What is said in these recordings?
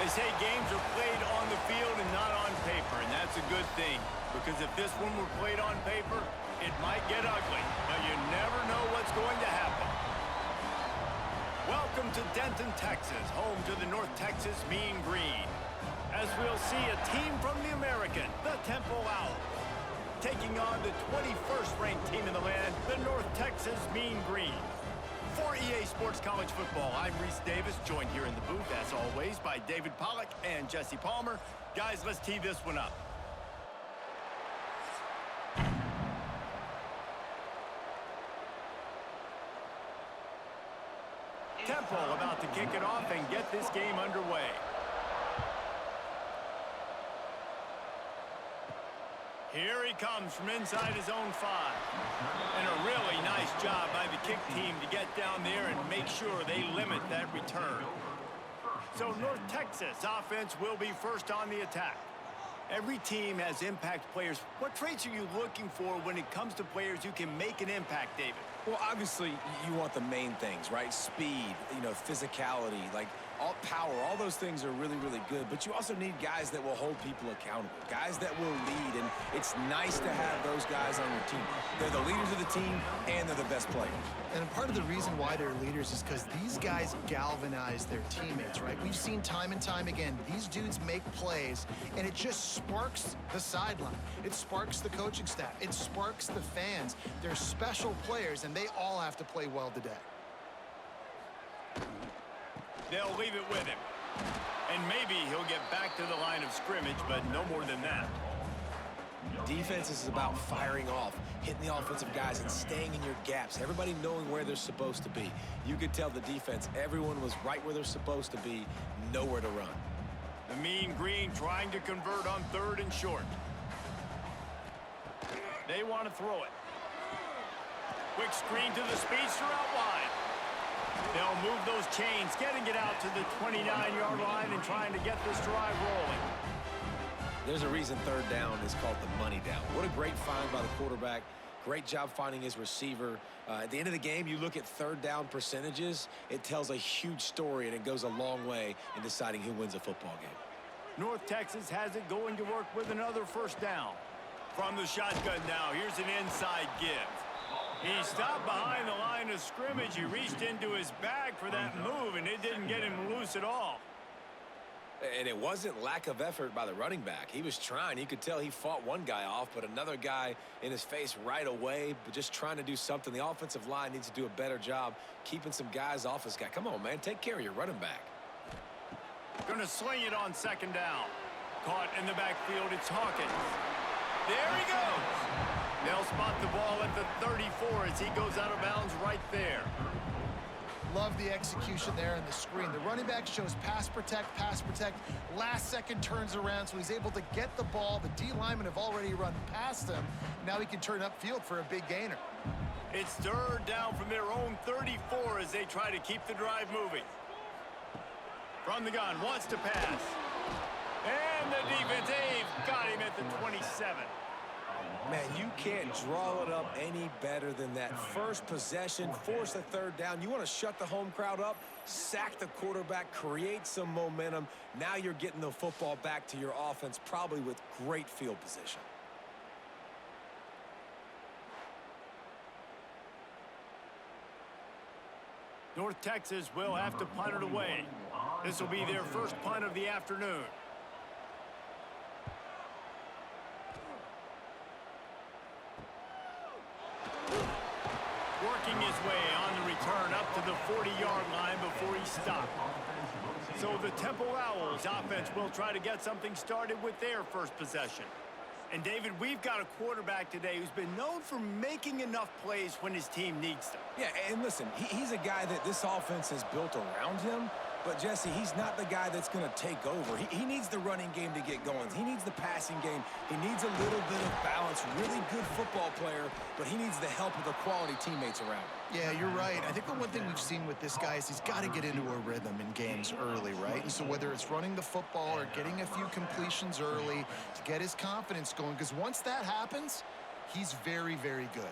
They say games are played on the field and not on paper, and that's a good thing. Because if this one were played on paper, it might get ugly, but you never know what's going to happen. Welcome to Denton, Texas, home to the North Texas Mean Green. As we'll see a team from the American, the Temple Owls, taking on the 21st ranked team in the land, the North Texas Mean Green. For EA Sports College Football, I'm Reese Davis, joined here in the booth, as always, by David Pollack and Jesse Palmer. Guys, let's tee this one up. Temple about to kick it off and get this game underway. Here he comes from inside his own 5. And a really nice job by the kick team to get down there and make sure they limit that return. So North Texas offense will be first on the attack. Every team has impact players. What traits are you looking for when it comes to players who can make an impact, David? Well, obviously, you want the main things, right? Speed, physicality, like all power, all those things are really, really good. But you also need guys that will hold people accountable, guys that will lead. And it's nice to have those guys on your team. They're the leaders of the team, and they're the best players. And part of the reason why they're leaders is because these guys galvanize their teammates, right? We've seen time and time again, these dudes make plays, and it just sparks the sideline. It sparks the coaching staff. It sparks the fans. They're special players, and they all have to play well today. They'll leave it with him. And maybe he'll get back to the line of scrimmage, but no more than that. Defense is about firing off, hitting the offensive guys and staying in your gaps, everybody knowing where they're supposed to be. You could tell the defense, everyone was right where they're supposed to be, nowhere to run. The Mean Green trying to convert on 3rd and short. They want to throw it. Quick screen to the speedster out wide. They'll move those chains, getting it out to the 29-yard line and trying to get this drive rolling. There's a reason 3rd down is called the money down. What a great find by the quarterback. Great job finding his receiver. At the end of the game, you look at 3rd down percentages. It tells a huge story, and it goes a long way in deciding who wins a football game. North Texas has it going to work with another 1st down. From the shotgun now, here's an inside give. He stopped behind the line of scrimmage. He reached into his bag for that move, and it didn't get him loose at all. And it wasn't lack of effort by the running back. He was trying. You could tell he fought one guy off, but another guy in his face right away, but just trying to do something. The offensive line needs to do a better job keeping some guys off this guy. Come on, man. Take care of your running back. Going to sling it on 2nd down. Caught in the backfield. It's Hawkins. There he goes. They'll spot the ball at the 34 as he goes out of bounds right there. Love the execution there in the screen. The running back shows pass protect, last second turns around, so he's able to get the ball. The D linemen have already run past him. Now he can turn upfield for a big gainer. It's 3rd down from their own 34 as they try to keep the drive moving. From the gun, wants to pass. And the defense, they've got him at the 27. Man, you can't draw it up any better than that. First possession, force a 3rd down. You want to shut the home crowd up, sack the quarterback, create some momentum. Now you're getting the football back to your offense, probably with great field position. North Texas will have to punt it away. This will be their first punt of the afternoon. Working his way on the return up to the 40-yard line before he stopped. So the Temple Owls offense will try to get something started with their first possession. And David, we've got a quarterback today who's been known for making enough plays when his team needs them. Yeah, and listen, he's a guy that this offense is built around him. But, Jesse, he's not the guy that's going to take over. He needs the running game to get going. He needs the passing game. He needs a little bit of balance. Really good football player, but he needs the help of the quality teammates around him. Yeah, you're right. I think the one thing we've seen with this guy is he's got to get into a rhythm in games early, right? And so whether it's running the football or getting a few completions early to get his confidence going, because once that happens, he's very, very good.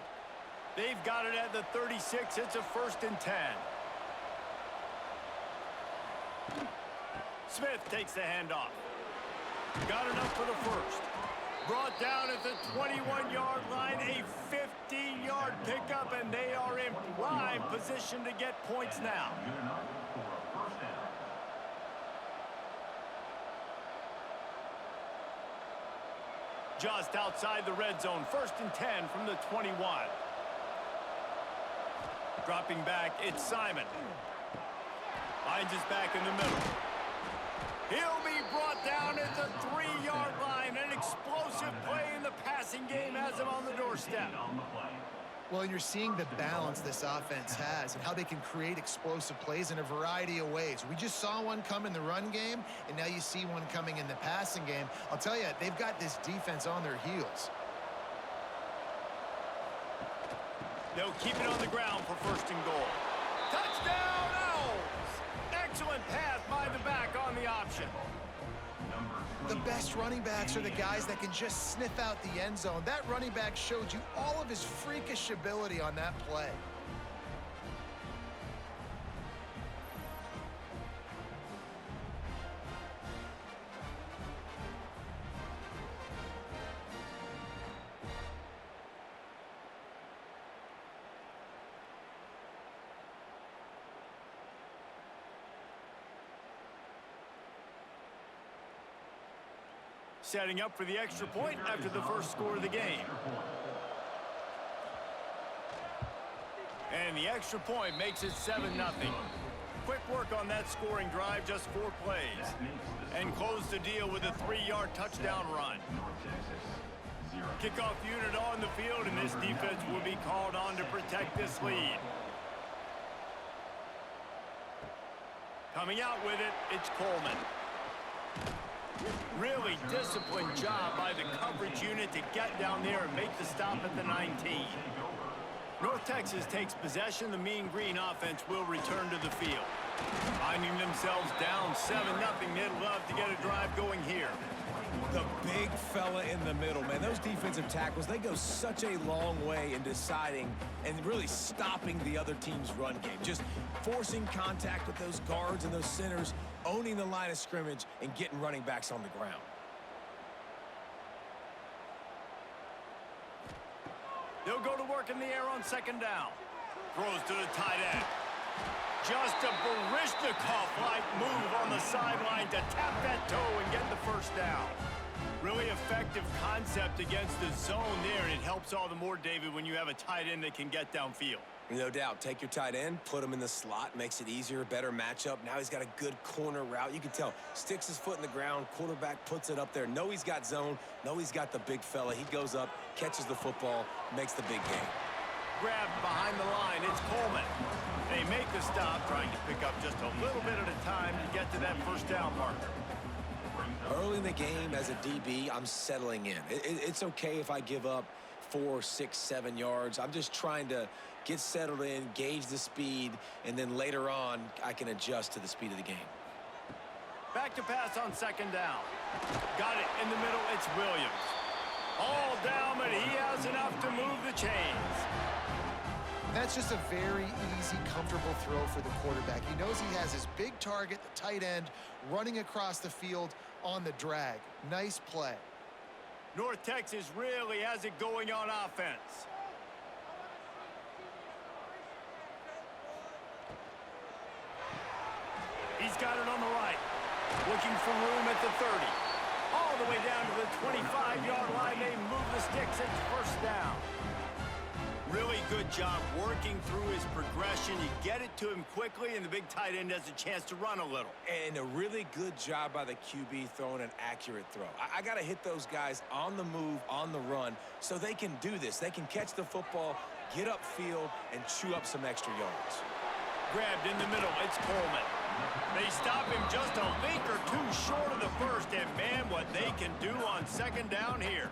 They've got it at the 36. It's a 1st and 10. Smith takes the handoff. Got enough for the first. Brought down at the 21-yard line, a 50-yard pickup, and they are in prime position to get points now. Just outside the red zone, 1st and 10 from the 21. Dropping back, it's Simon. Finds his back in the middle. He'll be brought down at the 3-yard line. An explosive play in the passing game has him on the doorstep. Well, and you're seeing the balance this offense has and how they can create explosive plays in a variety of ways. We just saw one come in the run game, and now you see one coming in the passing game. I'll tell you, they've got this defense on their heels. They'll keep it on the ground for 1st and goal. Touchdown, Owls! Excellent pass by the back on the option. The best running backs are the guys that can just sniff out the end zone. That running back showed you all of his freakish ability on that play. Setting up for the extra point after the first score of the game. And the extra point makes it 7-0. Quick work on that scoring drive, just 4 plays. And close the deal with a 3-yard touchdown run. Kickoff unit on the field, and this defense will be called on to protect this lead. Coming out with it, it's Coleman. Really disciplined job by the coverage unit to get down there and make the stop at the 19. North Texas takes possession. The Mean Green offense will return to the field. Finding themselves down 7-0, they'd love to get a drive going here. The big fella in the middle, man. Those defensive tackles, they go such a long way in deciding and really stopping the other team's run game. Just forcing contact with those guards and those centers, owning the line of scrimmage, and getting running backs on the ground. They'll go to work in the air on 2nd down. Throws to the tight end. Just a Baryshnikov-like move on the sideline to tap that toe and get the first down. Really effective concept against the zone there, and it helps all the more, David, when you have a tight end that can get downfield. No doubt. Take your tight end, put him in the slot, makes it easier, better matchup. Now he's got a good corner route. You can tell, sticks his foot in the ground, quarterback puts it up there. Know he's got zone, know he's got the big fella. He goes up, catches the football, makes the big game. Grabbed behind the line, it's Coleman. They make the stop, trying to pick up just a little bit at a time to get to that 1st down marker. Early in the game, as a DB, I'm settling in. It's okay if I give up 4, 6, 7 yards. I'm just trying to get settled in, gauge the speed, and then later on, I can adjust to the speed of the game. Back to pass on 2nd down. Got it in the middle, it's Williams. All down, but he has enough to move the chains. That's just a very easy, comfortable throw for the quarterback. He knows he has his big target, the tight end, running across the field on the drag. Nice play. North Texas really has it going on offense. He's got it on the right. Looking for room at the 30. All the way down to the 25-yard line. They move the sticks. It's 1st down. Really good job working through his progression. You get it to him quickly, and the big tight end has a chance to run a little. And a really good job by the QB throwing an accurate throw. I got to hit those guys on the move, on the run, so they can do this. They can catch the football, get upfield, and chew up some extra yards. Grabbed in the middle, it's Coleman. They stop him just a link or two short of the first, and man, what they can do on 2nd down here.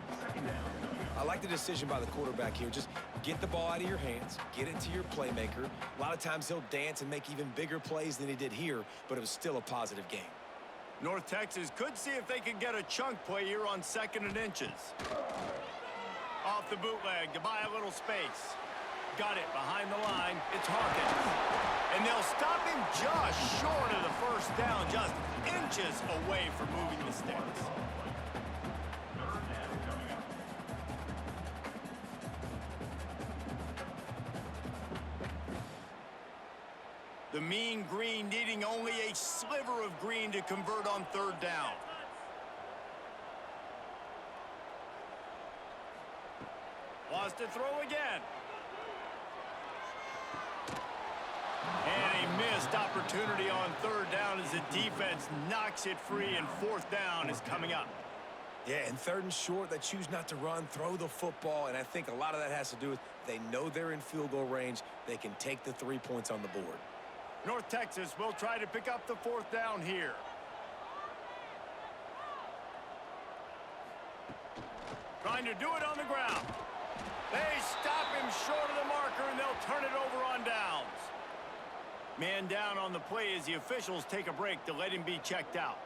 I like the decision by the quarterback here. Just get the ball out of your hands, get it to your playmaker. A lot of times he'll dance and make even bigger plays than he did here, but it was still a positive game. North Texas could see if they could get a chunk play here on 2nd and inches. Off the bootleg to buy a little space. Got it behind the line. It's Hawkins. And they'll stop him just short of the first down, just inches away from moving the sticks. The mean green needing only a sliver of green to convert on third down. Wants to throw again. And a missed opportunity on third down as the defense knocks it free, and fourth down is coming up. Yeah, and third and short, they choose not to run, throw the football, and I think a lot of that has to do with they know they're in field goal range. They can take the 3 points on the board. North Texas will try to pick up the fourth down here. Trying to do it on the ground. They stop him short of the marker, and they'll turn it over on downs. Man down on the play as the officials take a break to let him be checked out.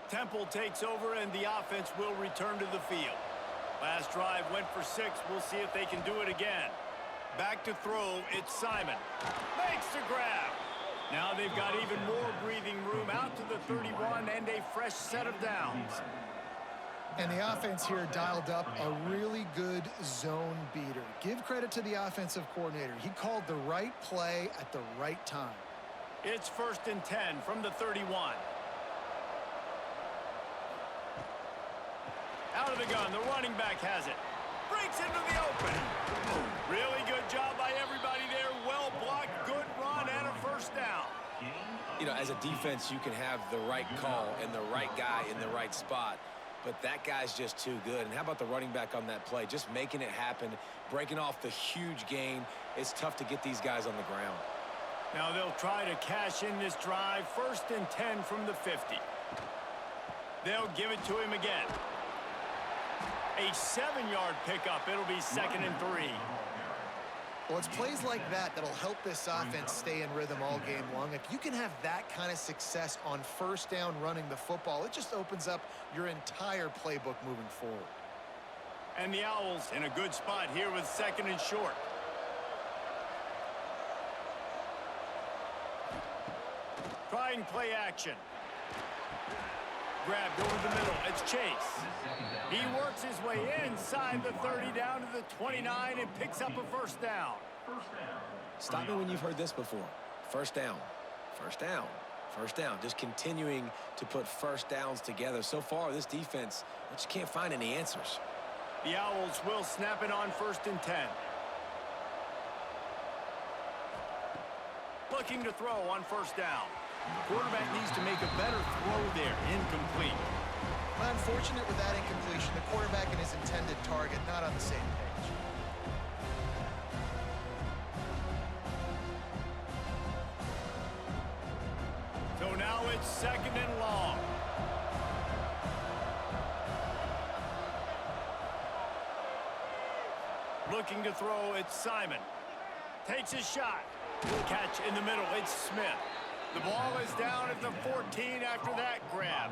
Temple takes over, and the offense will return to the field. Last drive went for 6. We'll see if they can do it again. Back to throw. It's Simon. Makes the grab. Now they've got even more breathing room out to the 31 and a fresh set of downs. And the offense here dialed up a really good zone beater. Give credit to the offensive coordinator. He called the right play at the right time. It's 1st and 10 from the 31. Out of the gun, the running back has it. Breaks into the open. Really good job by everybody there. Well blocked, good run, and a first down. You know, as a defense, you can have the right call and the right guy in the right spot, but that guy's just too good. And how about the running back on that play? Just making it happen, breaking off the huge gain. It's tough to get these guys on the ground. Now they'll try to cash in this drive. 1st and 10 from the 50. They'll give it to him again. A 7-yard pickup. It'll be 2nd and 3. Well, it's plays like that that'll help this offense stay in rhythm all game long. If you can have that kind of success on first down running the football, it just opens up your entire playbook moving forward. And the Owls in a good spot here with 2nd and short. Trying play action. Grabbed over the middle. It's Chase. He works his way inside the 30 down to the 29 and picks up a first down. Stop me when you've heard this before. First down, first down, first down. Just continuing to put first downs together. So far, this defense, they just can't find any answers. The Owls will snap it on 1st and 10. Looking to throw on first down. Quarterback needs to make a better throw there. Incomplete. Unfortunate with that incompletion. The quarterback and his intended target not on the same page. So now it's 2nd and long. Looking to throw, it's Simon. Takes his shot. Catch in the middle, it's Smith. The ball is down at the 14 after that grab.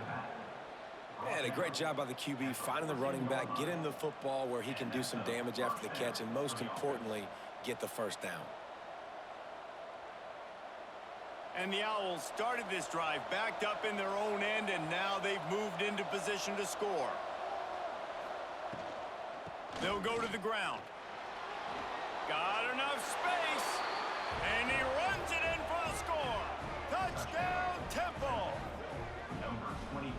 Man, a great job by the QB finding the running back, get him the football where he can do some damage after the catch, and most importantly, get the first down. And the Owls started this drive backed up in their own end, and now they've moved into position to score. They'll go to the ground. Got enough space, and he runs it in for the score. Touchdown, Temple!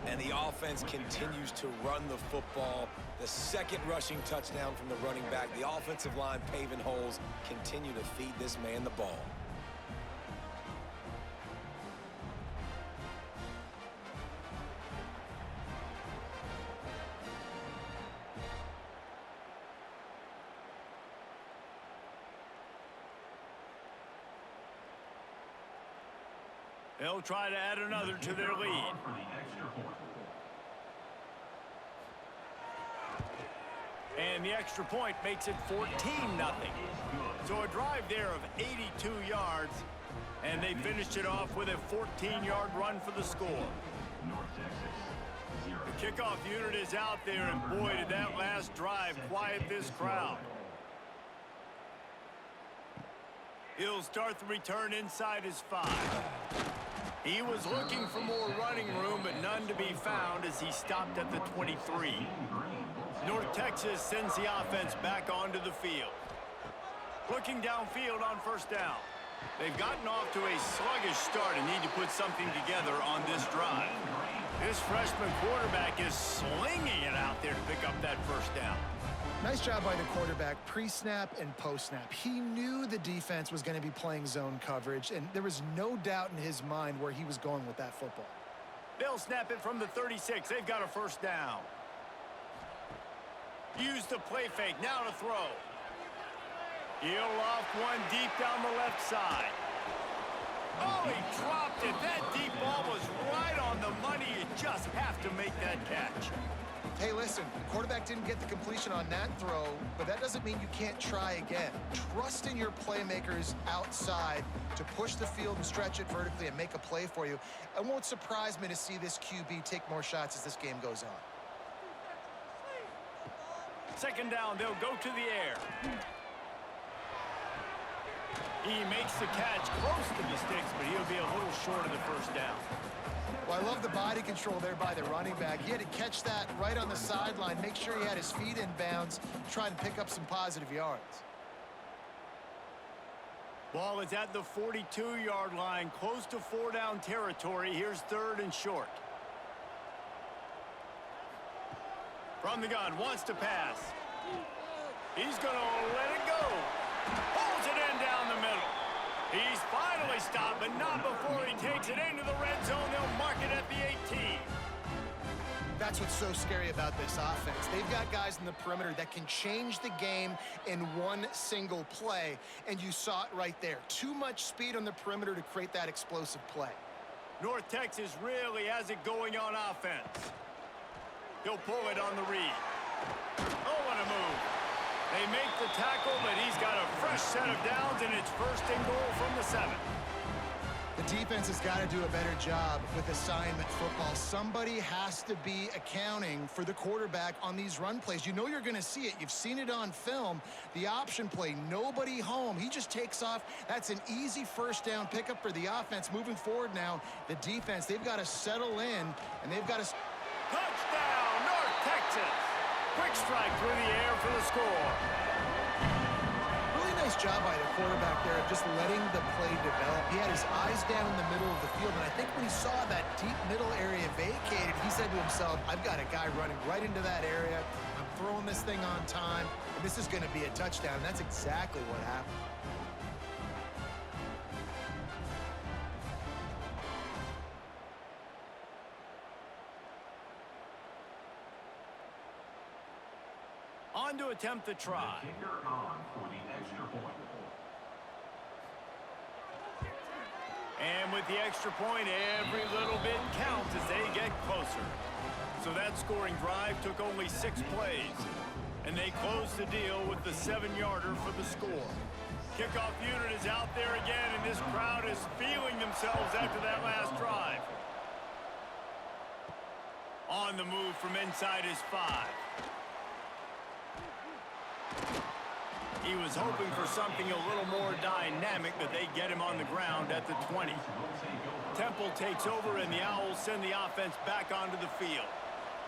And the offense continues to run the football. The 2nd rushing touchdown from the running back. The offensive line paving holes, continue to feed this man the ball. They'll try to add another to their lead. And the extra point makes it 14-0. So a drive there of 82 yards, and they finished it off with a 14-yard run for the score. The kickoff unit is out there, and boy, did that last drive quiet this crowd. He'll start the return inside his 5. He was looking for more running room, but none to be found as he stopped at the 23. North Texas sends the offense back onto the field. Looking downfield on first down. They've gotten off to a sluggish start and need to put something together on this drive. This freshman quarterback is slinging it out there to pick up that first down. Nice job by the quarterback pre-snap and post-snap. He knew the defense was going to be playing zone coverage, and there was no doubt in his mind where he was going with that football. They'll snap it from the 36. They've got a first down. Use the play fake. Now to throw. He'll loft one deep down the left side. Oh, he dropped it. That deep ball was right on the money. You just have to make that catch. Hey, listen, the quarterback didn't get the completion on that throw, but that doesn't mean you can't try again. Trust in your playmakers outside to push the field and stretch it vertically and make a play for you. It won't surprise me to see this QB take more shots as this game goes on. Second down, they'll go to the air. He makes the catch close to the sticks, but he'll be a little short of the first down. Well, I love the body control there by the running back. He had to catch that right on the sideline, make sure he had his feet in bounds, try to pick up some positive yards. Ball is at the 42-yard line, close to 4-down territory. Here's 3rd and short. From the gun, wants to pass. He's going to let it go. Holds it in down the middle. He's finally stopped, but not before he takes it into the red zone. They'll mark it at the 18. That's what's so scary about this offense. They've got guys in the perimeter that can change the game in one single play, and you saw it right there. Too much speed on the perimeter to create that explosive play. North Texas really has it going on offense. He'll pull it on the read. Oh, what a move. They make the tackle, but he's got a fresh set of downs, and it's 1st and goal from the 7. The defense has got to do a better job with assignment football. Somebody has to be accounting for the quarterback on these run plays. You know you're going to see it. You've seen it on film. The option play, nobody home. He just takes off. That's an easy first down pickup for the offense. Moving forward now, the defense, they've got to settle in, and they've got to... Touchdown, North Texas! Quick strike through the air for the score. Really nice job by the quarterback there of just letting the play develop. He had his eyes down in the middle of the field, and I think when he saw that deep middle area vacated, he said to himself, I've got a guy running right into that area. I'm throwing this thing on time, and this is going to be a touchdown. And that's exactly what happened. On to attempt the try. And with the extra point, every little bit counts as they get closer. So that scoring drive took only 6 plays. And they closed the deal with the 7-yarder for the score. Kickoff unit is out there again, and this crowd is feeling themselves after that last drive. On the move from inside his 5. He was hoping for something a little more dynamic, but they get him on the ground at the 20. Temple takes over, and the Owls send the offense back onto the field.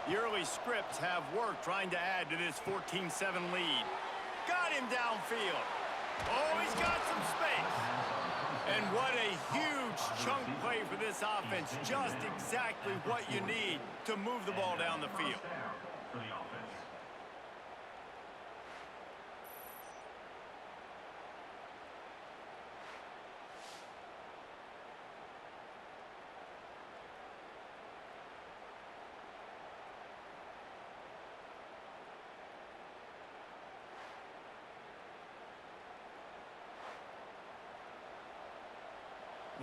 The early scripts have worked trying to add to this 14-7 lead. Got him downfield. Oh, he's got some space. And what a huge chunk play for this offense. Just exactly what you need to move the ball down the field.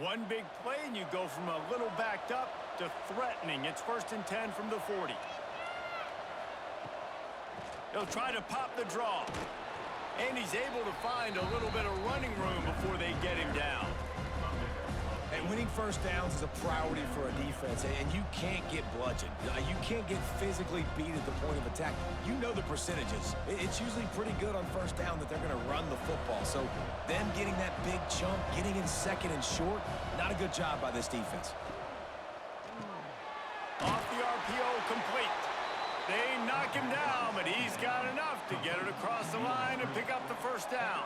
One big play, and you go from a little backed up to threatening. It's 1st and 10 from the 40. He'll try to pop the draw. And he's able to find a little bit of running room before they get him down. And winning first downs is a priority for a defense, and you can't get bludgeoned. You can't get physically beat at the point of attack. You know the percentages. It's usually pretty good on first down that they're going to run the football. So them getting that big chunk, getting in second and short, not a good job by this defense. Off the RPO, complete. They knock him down, but he's got enough to get it across the line and pick up the first down.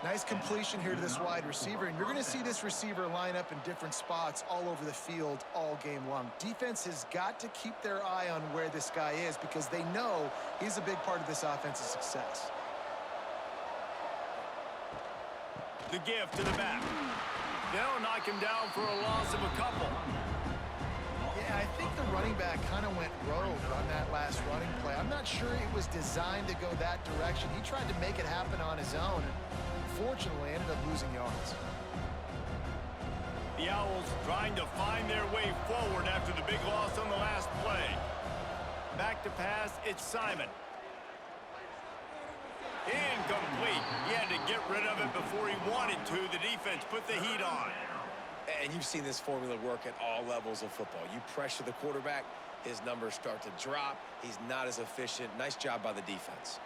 Nice completion here to this wide receiver, and you're going to see this receiver line up in different spots all over the field all game long. Defense has got to keep their eye on where this guy is because they know he's a big part of this offense's success. The give to the back. They'll knock him down for a loss of a couple. Yeah, I think the running back kind of went rogue on that last running play. I'm not sure it was designed to go that direction. He tried to make it happen on his own, and unfortunately ended up losing yards. The Owls trying to find their way forward after the big loss on the last play. Back to pass, it's Simon. Incomplete. He had to get rid of it before he wanted to. The defense put the heat on. And you've seen this formula work at all levels of football. You pressure the quarterback, his numbers start to drop. He's not as efficient. Nice job by the defense.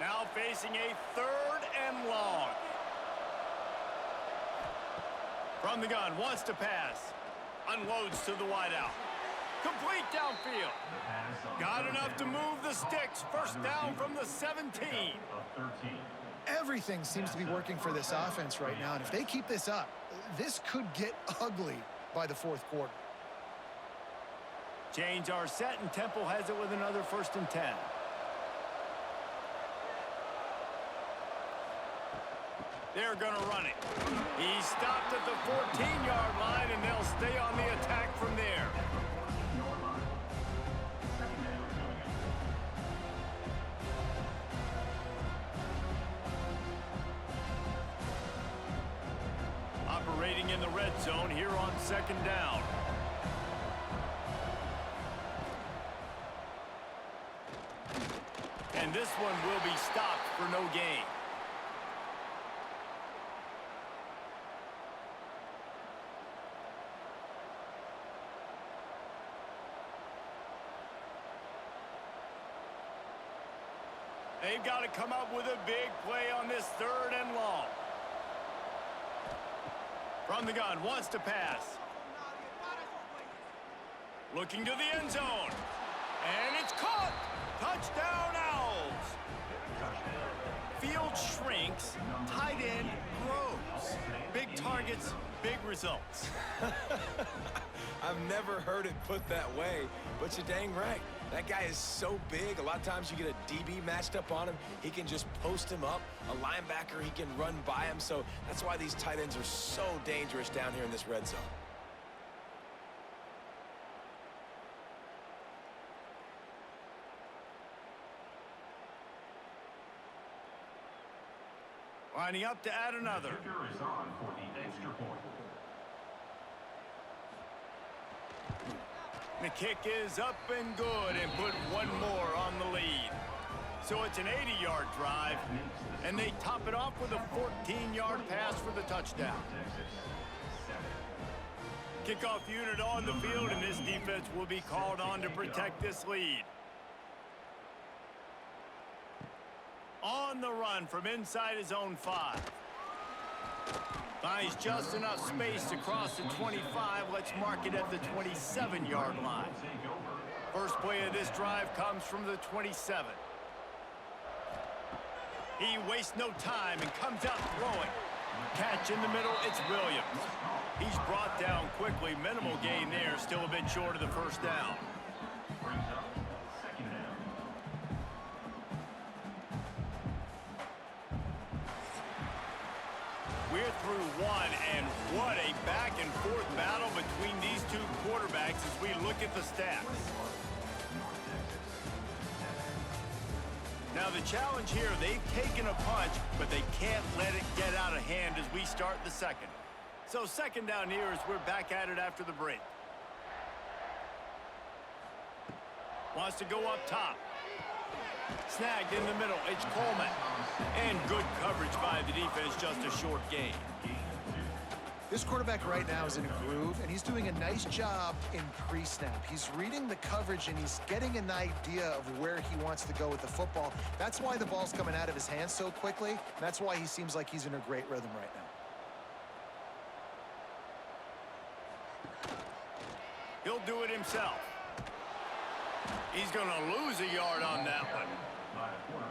Now facing a 3rd and long. From the gun, wants to pass. Unloads to the wideout. Complete downfield. Got enough to move the sticks. First down from the 17. Everything seems to be working for this offense right now, and if they keep this up, this could get ugly by the 4th quarter. Change our set, and Temple has it with another 1st and 10. They're going to run it. He stopped at the 14-yard line, and they'll stay on the attack from there. Operating in the red zone here on 2nd down. And this one will be stopped for no gain. They've got to come up with a big play on this 3rd and long. From the gun, wants to pass. Looking to the end zone. And it's caught. Touchdown, Owls. Field shrinks, tight end grows. Big targets, big results. I've never heard it put that way, but you're dang right. That guy is so big. A lot of times you get a DB matched up on him. He can just post him up. A linebacker, he can run by him. So that's why these tight ends are so dangerous down here in this red zone. Lining up to add another. The kicker is on for the extra point. The kick is up and good and put one more on the lead. So it's an 80-yard drive, and they top it off with a 14-yard pass for the touchdown. Kickoff unit on the field, and this defense will be called on to protect this lead. On the run from inside his own 5. Finds just enough space to cross the 25. Let's mark it at the 27-yard line. First play of this drive comes from the 27. He wastes no time and comes out throwing. Catch in the middle, it's Williams. He's brought down quickly. Minimal gain there, still a bit short of the first down. We're through one, and what a back-and-forth battle between these two quarterbacks as we look at the stats. Now, the challenge here, they've taken a punch, but they can't let it get out of hand as we start the second. So second down here as we're back at it after the break. Wants to go up top. Snagged in the middle, it's Coleman. And good coverage by the defense, just a short gain. This quarterback right now is in a groove, and he's doing a nice job in pre-snap. He's reading the coverage, and he's getting an idea of where he wants to go with the football. That's why the ball's coming out of his hands so quickly. And that's why he seems like he's in a great rhythm right now. He'll do it himself. He's going to lose a yard on that one.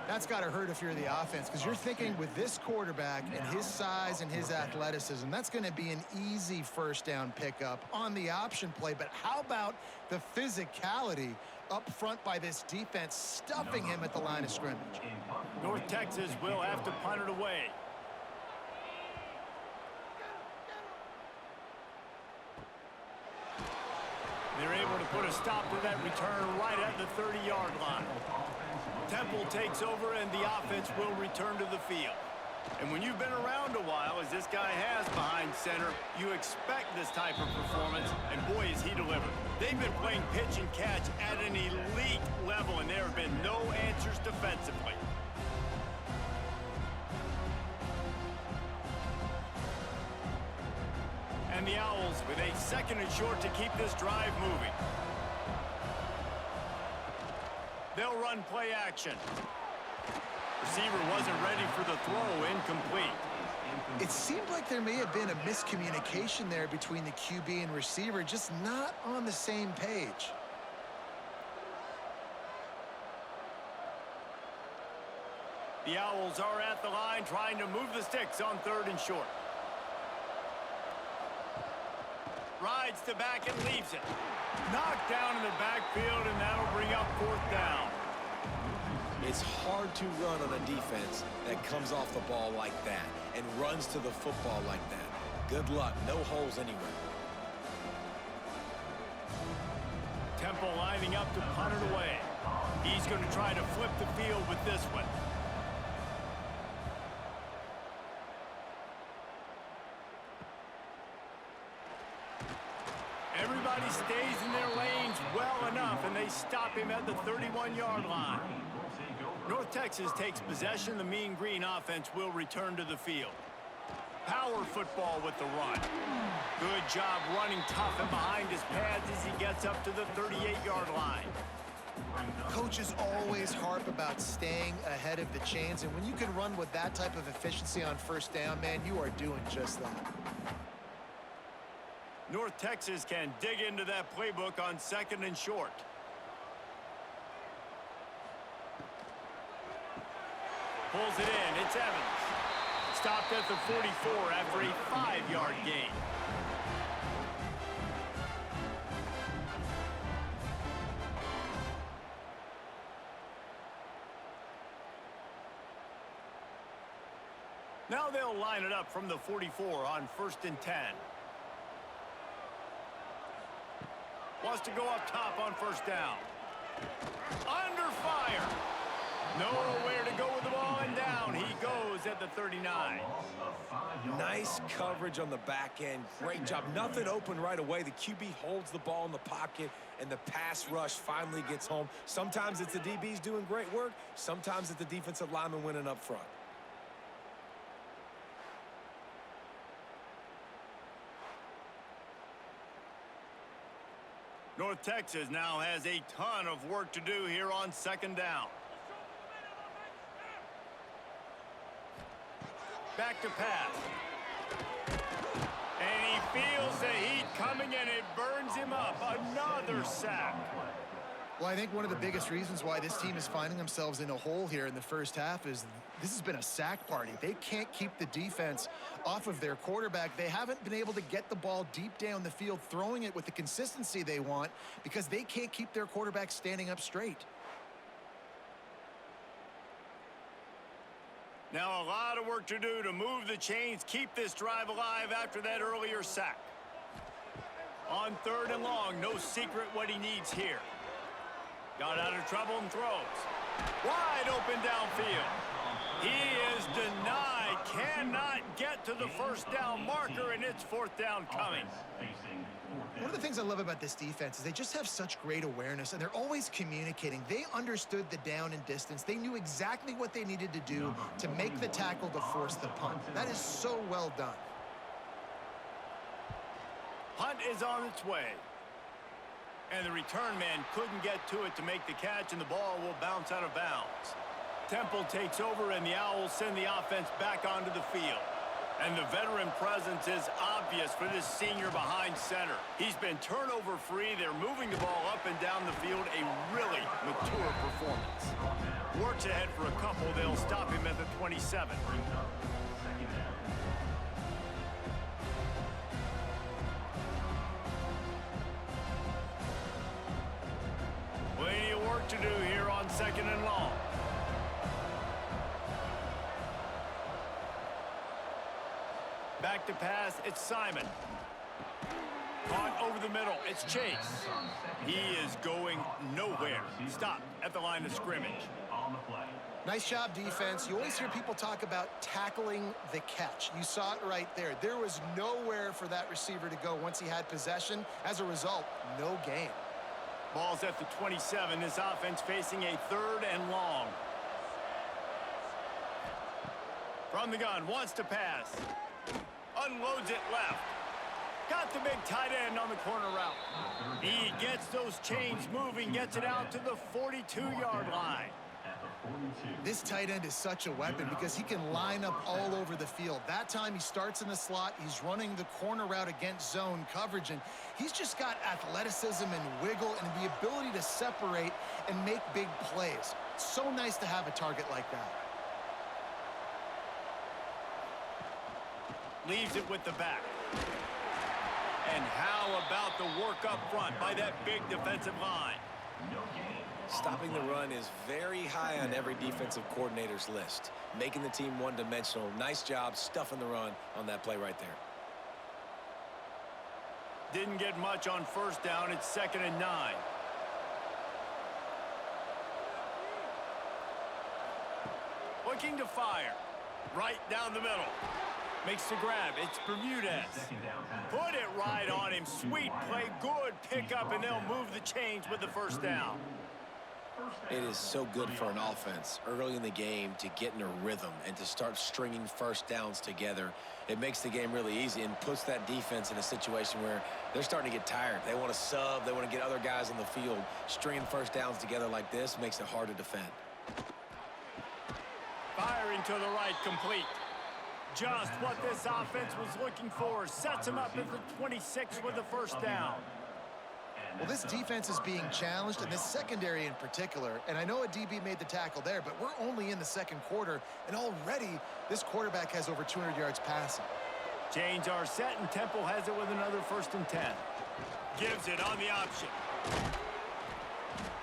That's got to hurt if you're the offense, because you're thinking with this quarterback and his size and his athleticism, that's going to be an easy first down pickup on the option play. But how about the physicality up front by this defense, stuffing him at the line of scrimmage? North Texas will have to punt it away. They're able to put a stop to that return right at the 30-yard line. Temple takes over, and the offense will return to the field. And when you've been around a while, as this guy has behind center, you expect this type of performance, and boy, is he delivered. They've been playing pitch and catch at an elite level, and there have been no answers defensively. And the Owls with a 2nd and short to keep this drive moving. They'll run play action. Receiver wasn't ready for the throw, incomplete. It seemed like there may have been a miscommunication there between the QB and receiver, just not on the same page. The Owls are at the line trying to move the sticks on 3rd and short. Rides to back and leaves it. Knocked down in the backfield, and that'll bring up 4th down. It's hard to run on a defense that comes off the ball like that and runs to the football like that. Good luck. No holes anywhere. Temple lining up to punt it away. He's going to try to flip the field with this one. Everybody stays in their lanes well enough, and they stop him at the 31-yard line. North Texas takes possession. The Mean Green offense will return to the field. Power football with the run. Good job running tough and behind his pads as he gets up to the 38-yard line. Coaches always harp about staying ahead of the chains, and when you can run with that type of efficiency on 1st down, man, you are doing just that. North Texas can dig into that playbook on 2nd and short. Pulls it in. It's Evans. Stopped at the 44 after a 5-yard gain. Now they'll line it up from the 44 on 1st and 10. Wants to go up top on 1st down. Under fire. Nowhere to go with the ball, and down he goes at the 39. Nice coverage on the back end. Great job. Nothing open right away. The QB holds the ball in the pocket, and the pass rush finally gets home. Sometimes it's the DBs doing great work. Sometimes it's the defensive lineman winning up front. North Texas now has a ton of work to do here on 2nd down. Back to pass. And he feels the heat coming, and it burns him up. Another sack. Well, I think one of the biggest reasons why this team is finding themselves in a hole here in the 1st half is this has been a sack party. They can't keep the defense off of their quarterback. They haven't been able to get the ball deep down the field, throwing it with the consistency they want, because they can't keep their quarterback standing up straight. Now a lot of work to do to move the chains, keep this drive alive after that earlier sack. On 3rd and long, no secret what he needs here. Got out of trouble and throws. Wide open downfield. He is denied. Cannot get to the 1st down marker, and it's 4th down coming. One of the things I love about this defense is they just have such great awareness, and they're always communicating. They understood the down and distance. They knew exactly what they needed to do to make the tackle to force the punt. That is so well done. Punt is on its way. And the return man couldn't get to it to make the catch, and the ball will bounce out of bounds. Temple takes over, and the Owls send the offense back onto the field. And the veteran presence is obvious for this senior behind center. He's been turnover-free. They're moving the ball up and down the field. A really mature performance. Works ahead for a couple. They'll stop him at the 27. Plenty of work to do here on 2nd and long. Back to pass, it's Simon. Caught over the middle, it's Chase. He is going nowhere. Stopped at the line of scrimmage. Nice job, defense. You always hear people talk about tackling the catch. You saw it right there. There was nowhere for that receiver to go once he had possession. As a result, no gain. Ball's at the 27. This offense facing a 3rd and long. From the gun, wants to pass. Unloads it left. Got the big tight end on the corner route. He gets those chains moving, gets it out to the 42-yard line. This tight end is such a weapon because he can line up all over the field. That time he starts in the slot. He's running the corner route against zone coverage, and he's just got athleticism and wiggle and the ability to separate and make big plays. So nice to have a target like that. Leaves it with the back. And how about the work up front by that big defensive line? Stopping the run is very high on every defensive coordinator's list. Making the team one-dimensional. Nice job stuffing the run on that play right there. Didn't get much on 1st down. It's 2nd and 9. Looking to fire. Right down the middle. Makes the grab. It's Bermudez. Put it right on him. Sweet play. Good pickup, and they'll move the chains with the 1st down. It is so good for an offense early in the game to get in a rhythm and to start stringing 1st downs together. It makes the game really easy and puts that defense in a situation where they're starting to get tired. They want to sub. They want to get other guys on the field. Stringing 1st downs together like this makes it hard to defend. Firing to the right, complete. Just what this offense was looking for. Sets him up at the 26 with the 1st down. Well, this defense is being challenged, and this secondary in particular. And I know a DB made the tackle there, but we're only in the 2nd quarter, and already this quarterback has over 200 yards passing. Chains are set, and Temple has it with another 1st and 10. Gives it on the option.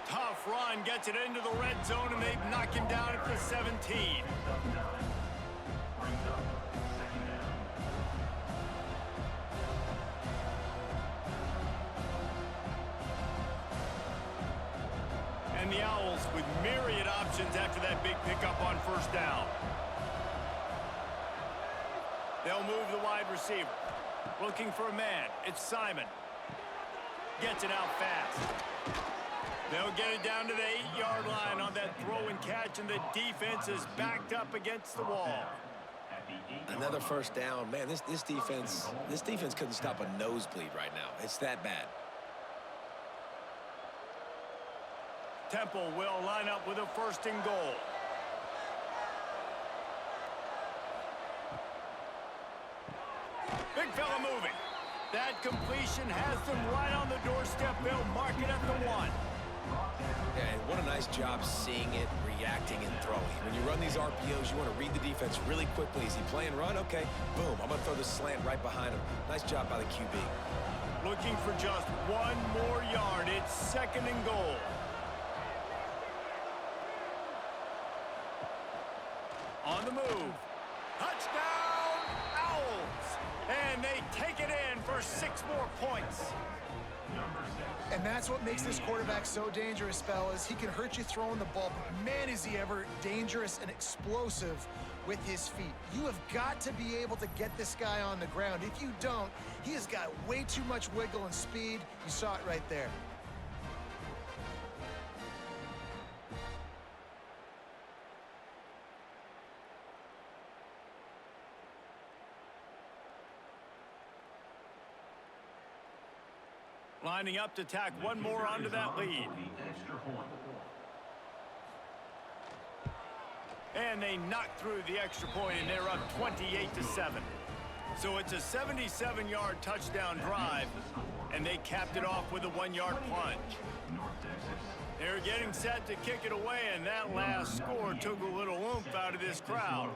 Tough run, gets it into the red zone, and they knock him down at the 17. And the Owls with myriad options after that big pickup on 1st down. They'll move the wide receiver. Looking for a man. It's Simon. Gets it out fast. They'll get it down to the 8-yard line on that throw and catch, and the defense is backed up against the wall. Another 1st down. Man, this defense couldn't stop a nosebleed right now. It's that bad. Temple will line up with a 1st and goal. Big fella moving. That completion has them right on the doorstep. They'll mark it at the 1. Yeah, and what a nice job seeing it, reacting, and throwing. When you run these RPOs, you want to read the defense really quickly. Is he playing run? Okay, boom. I'm going to throw this slant right behind him. Nice job by the QB. Looking for just 1 more yard. It's 2nd and goal. On the move. Touchdown, Owls. And they take it in for 6 more points. And that's what makes this quarterback so dangerous, fellas. He can hurt you throwing the ball, but man, is he ever dangerous and explosive with his feet. You have got to be able to get this guy on the ground. If you don't, he has got way too much wiggle and speed. You saw it right there. Lining up to tack one more onto that lead. And they knock through the extra point, and they're up 28-7. So it's a 77-yard touchdown drive, and they capped it off with a 1-yard plunge. They're getting set to kick it away, and that last score took a little oomph out of this crowd.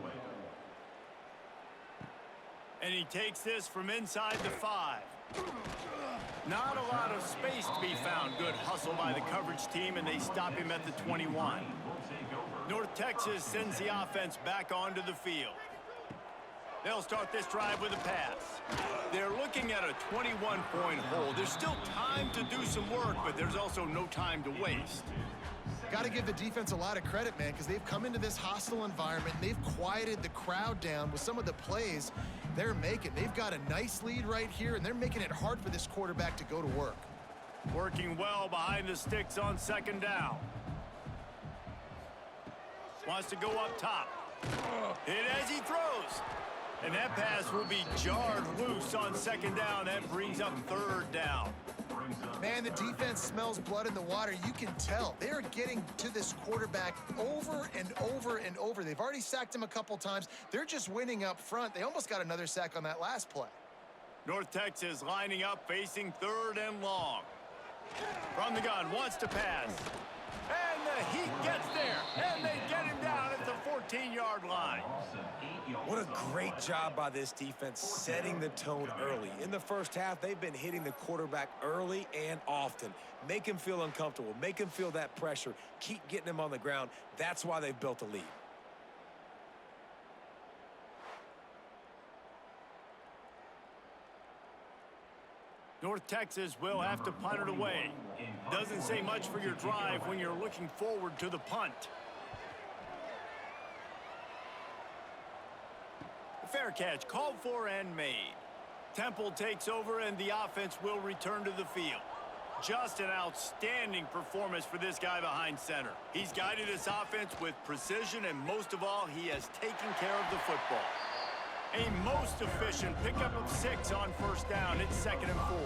And he takes this from inside the 5. Not a lot of space to be found. Good hustle by the coverage team, and they stop him at the 21. North Texas sends the offense back onto the field. They'll start this drive with a pass. They're looking at a 21-point hole. There's still time to do some work, but there's also no time to waste. Got to give the defense a lot of credit, man, because they've come into this hostile environment, and they've quieted the crowd down with some of the plays they're making. They've got a nice lead right here, and they're making it hard for this quarterback to go to work. Working well behind the sticks on second down. Wants to go up top. Hit as he throws. And that pass will be jarred loose on second down. That brings up third down. Man, the defense smells blood in the water. You can tell. They are getting to this quarterback over and over and over. They've already sacked him a couple times. They're just winning up front. They almost got another sack on that last play. North Texas lining up, facing third and long. From the gun, wants to pass. And the Heat gets there. And they get him down at the 14-yard line. What a great job by this defense setting the tone early. In the first half, they've been hitting the quarterback early and often. Make him feel uncomfortable. Make him feel that pressure. Keep getting him on the ground. That's why they've built a lead. North Texas will have to punt it away. Doesn't say much for your drive when you're looking forward to the punt. Fair catch, called for and made. Temple takes over, and the offense will return to the field. Just an outstanding performance for this guy behind center. He's guided this offense with precision, and most of all, he has taken care of the football. A most efficient pickup of 6 on first down. It's 2nd and 4.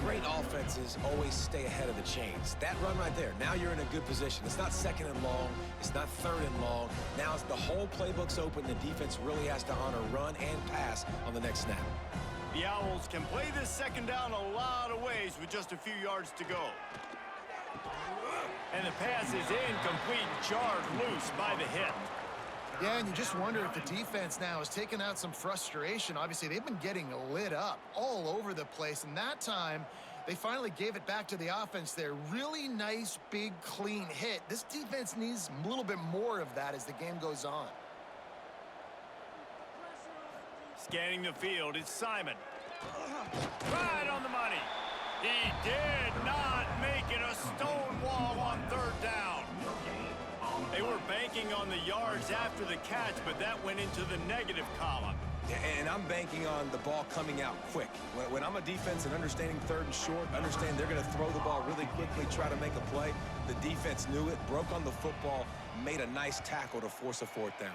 Great offenses always stay ahead of the chains. That run right there, now you're in a good position. It's not 2nd and long. It's not 3rd and long. Now as the whole playbook's open, the defense really has to honor run and pass on the next snap. The Owls can play this 2nd down a lot of ways with just a few yards to go. And the pass is incomplete, jarred loose by the hit. Yeah, and you just wonder if the defense now has taken out some frustration. Obviously, they've been getting lit up all over the place, and that time, they finally gave it back to the offense there. Really nice, big, clean hit. This defense needs a little bit more of that as the game goes on. Scanning the field, it's Simon. Right on the money. He did not make it a stone wall on 3rd down. They were banking on the yards after the catch, but that went into the negative column. And I'm banking on the ball coming out quick. When I'm a defense and understanding 3rd and short, understand they're going to throw the ball really quickly, try to make a play. The defense knew it, broke on the football, made a nice tackle to force a 4th down.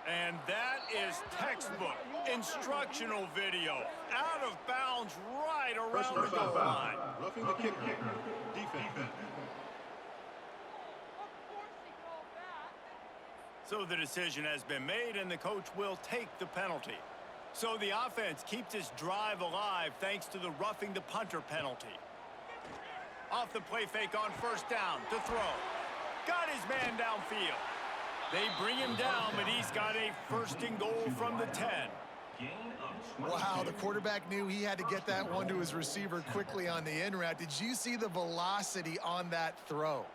And that is textbook instructional video. Out of bounds right around the goal line. Roughing the kicker. Defense. So the decision has been made, and the coach will take the penalty. So the offense keeps its drive alive thanks to the roughing the punter penalty. Off the play fake on 1st down to throw. Got his man downfield. They bring him down, but he's got a 1st and goal from the 10. Wow, the quarterback knew he had to get that one to his receiver quickly on the in route. Did you see the velocity on that throw?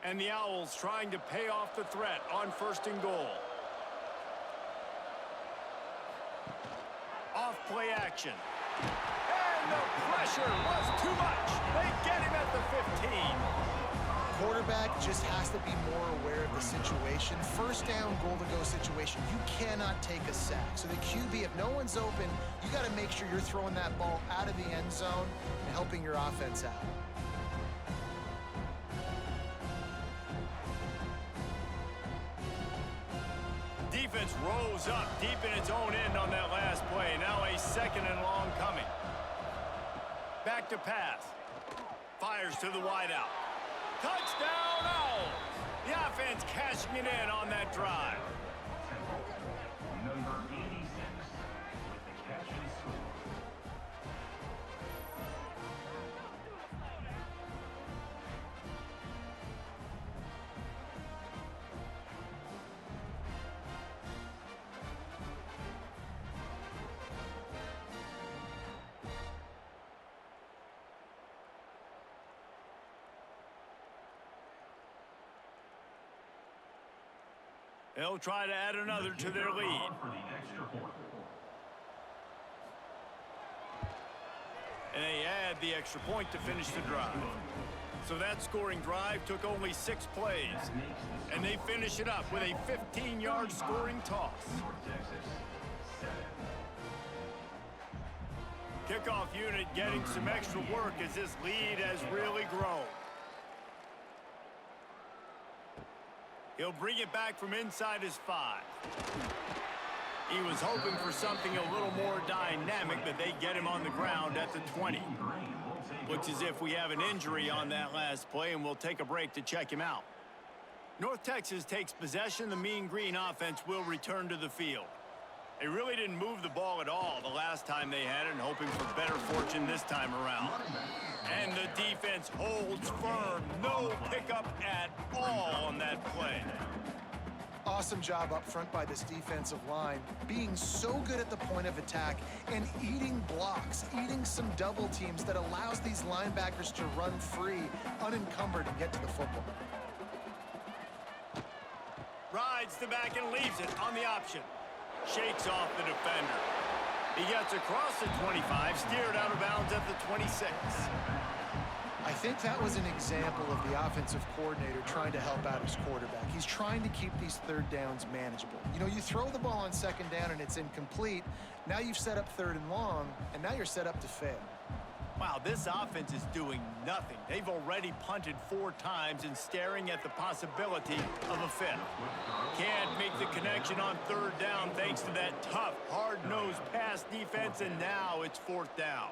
And the Owls trying to pay off the threat on 1st and goal. Off play action. And the pressure was too much. They get him at the 15. Quarterback just has to be more aware of the situation. 1st down, goal-to-go situation. You cannot take a sack. So the QB, if no one's open, you got to make sure you're throwing that ball out of the end zone and helping your offense out. defense rose up deep in its own end on that last play. Now a 2nd and long coming. Back to pass. Fires to the wideout. Touchdown Owls! The offense cashing it in on that drive. Number 86 with the catch and score. They'll try to add another to their lead. For the extra point. And they add the extra point to finish the drive. So that scoring drive took only 6 plays. And they finish it up with a 15-yard scoring toss. North Texas, 7. Kickoff unit getting some extra work as this lead has really grown. He'll bring it back from inside his 5. He was hoping for something a little more dynamic, but they get him on the ground at the 20. Looks as if we have an injury on that last play, and we'll take a break to check him out. North Texas takes possession. The Mean Green offense will return to the field. They really didn't move the ball at all the last time they had it, and hoping for better fortune this time around. And the defense holds firm. No pickup at all on that play. Awesome job up front by this defensive line, being so good at the point of attack and eating blocks, eating some double teams that allows these linebackers to run free, unencumbered, and get to the football. Rides the back and leaves it on the option. Shakes off the defender. He gets across the 25, steered out of bounds at the 26. I think that was an example of the offensive coordinator trying to help out his quarterback. He's trying to keep these 3rd downs manageable. You know, you throw the ball on 2nd down and it's incomplete. Now you've set up 3rd and long, and now you're set up to fail. Wow, this offense is doing nothing. They've already punted 4 times and staring at the possibility of a 5th. Can't make the connection on 3rd down thanks to that tough, hard-nosed pass defense, and now it's 4th down.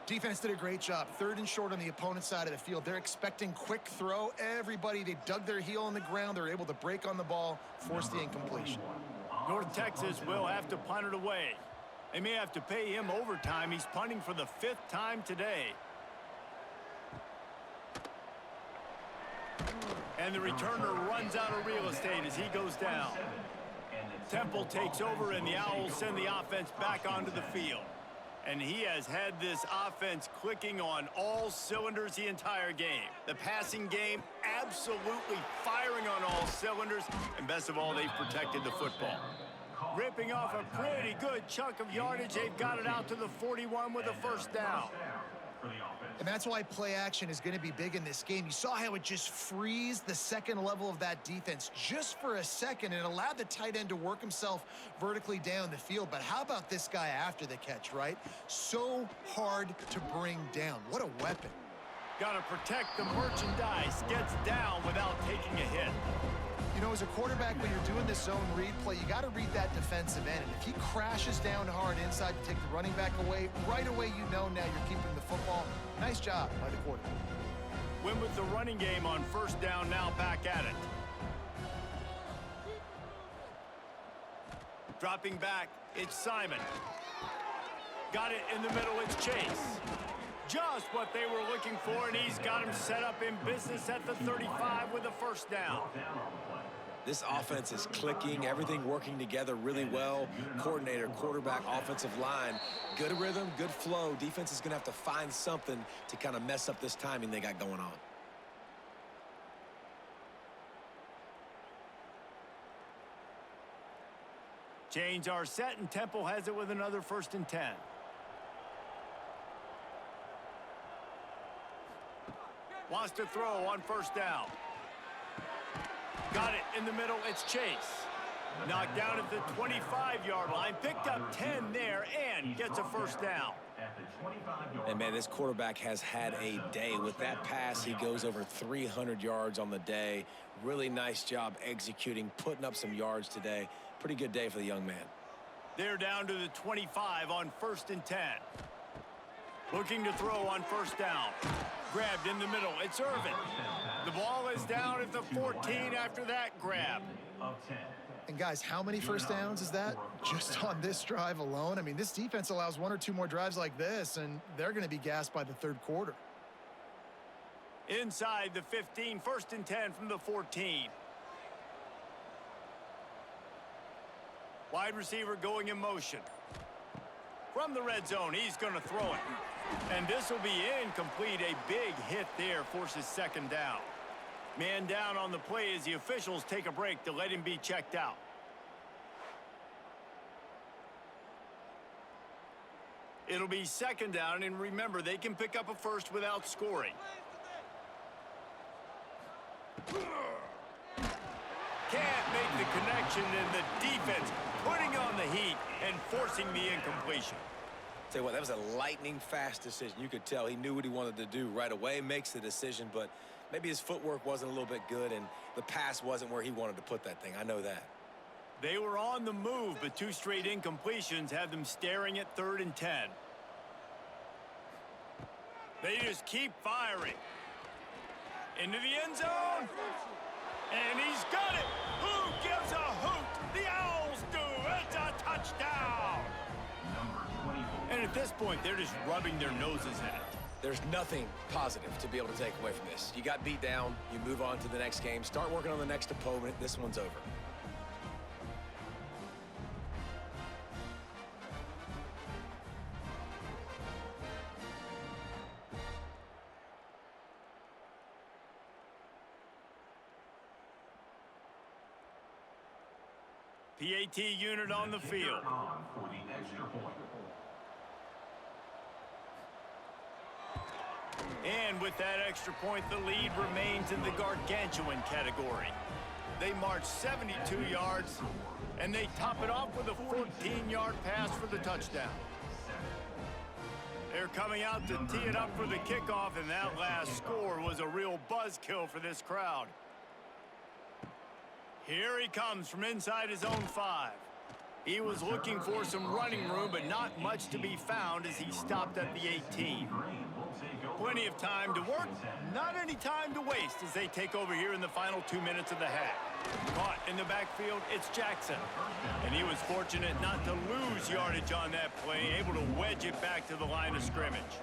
Defense did a great job. 3rd and short on the opponent's side of the field. They're expecting quick throw. Everybody, they dug their heel on the ground. They're able to break on the ball, force the incompletion. North Texas will have to punt it away. They may have to pay him overtime. He's punting for the 5th time today. And the returner runs out of real estate as he goes down. Temple takes over, and the Owls send the offense back onto the field. And he has had this offense clicking on all cylinders the entire game. The passing game absolutely firing on all cylinders. And best of all, they've protected the football. Ripping off a pretty good chunk of yardage. They've got it out to the 41 with a 1st down. And that's why play action is going to be big in this game. You saw how it just frees the 2nd level of that defense just for a second and allowed the tight end to work himself vertically down the field. But how about this guy after the catch, right? So hard to bring down. What a weapon. Got to protect the merchandise. Gets down without taking a hit. You know, as a quarterback, when you're doing this zone read play, you got to read that defensive end. And if he crashes down hard inside to take the running back away, right away you know now you're keeping the football. Nice job by the quarterback. Win with the running game on 1st down, now back at it. Dropping back, it's Simon. Got it in the middle, it's Chase. Just what they were looking for, and he's got him set up in business at the 35 with a 1st down. This offense is clicking, everything working together really well. Coordinator, quarterback, offensive line. Good rhythm, good flow. Defense is going to have to find something to kind of mess up this timing they got going on. Chains are set, and Temple has it with another 1st and 10. Wants to throw on 1st down. Got it in the middle, it's Chase. Knocked down at the 25-yard line, picked up 10 there, and gets a 1st down. At the 25-yard And, man, this quarterback has had a day. With that pass, he goes over 300 yards on the day. Really nice job executing, putting up some yards today. Pretty good day for the young man. They're down to the 25 on 1st and 10. Looking to throw on 1st down. Grabbed in the middle. It's Irvin. The ball is down at the 14 after that grab. of 10. And guys, how many first downs is that just on this drive alone? I mean, this defense allows 1 or 2 more drives like this, and they're going to be gassed by the 3rd quarter. Inside the 15, 1st and 10 from the 14. Wide receiver going in motion. From the red zone, he's going to throw it. And this will be incomplete. A big hit there forces 2nd down. Man down on the play as the officials take a break to let him be checked out. It'll be 2nd down, and remember, they can pick up a first without scoring. Can't make the connection, and the defense putting on the heat and forcing the incompletion. Tell you what, that was a lightning-fast decision. You could tell he knew what he wanted to do right away, makes the decision, but maybe his footwork wasn't a little bit good, and the pass wasn't where he wanted to put that thing. I know that. They were on the move, but 2 straight incompletions have them staring at 3rd and 10. They just keep firing. Into the end zone. And he's got it. Who gives a hoot? The Owls do. It's a touchdown. Number 24. And at this point, they're just rubbing their noses at it. There's nothing positive to be able to take away from this. You got beat down. You move on to the next game. Start working on the next opponent. This one's over. PAT unit on the field. On for the extra point. And with that extra point, the lead remains in the gargantuan category. They march 72 yards, and they top it off with a 14-yard pass for the touchdown. They're coming out to tee it up for the kickoff, and that last score was a real buzzkill for this crowd. Here he comes from inside his own 5. He was looking for some running room, but not much to be found as he stopped at the 18. Plenty of time to work, not any time to waste as they take over here in the final 2 minutes of the half. Caught in the backfield, it's Jackson. And he was fortunate not to lose yardage on that play, able to wedge it back to the line of scrimmage.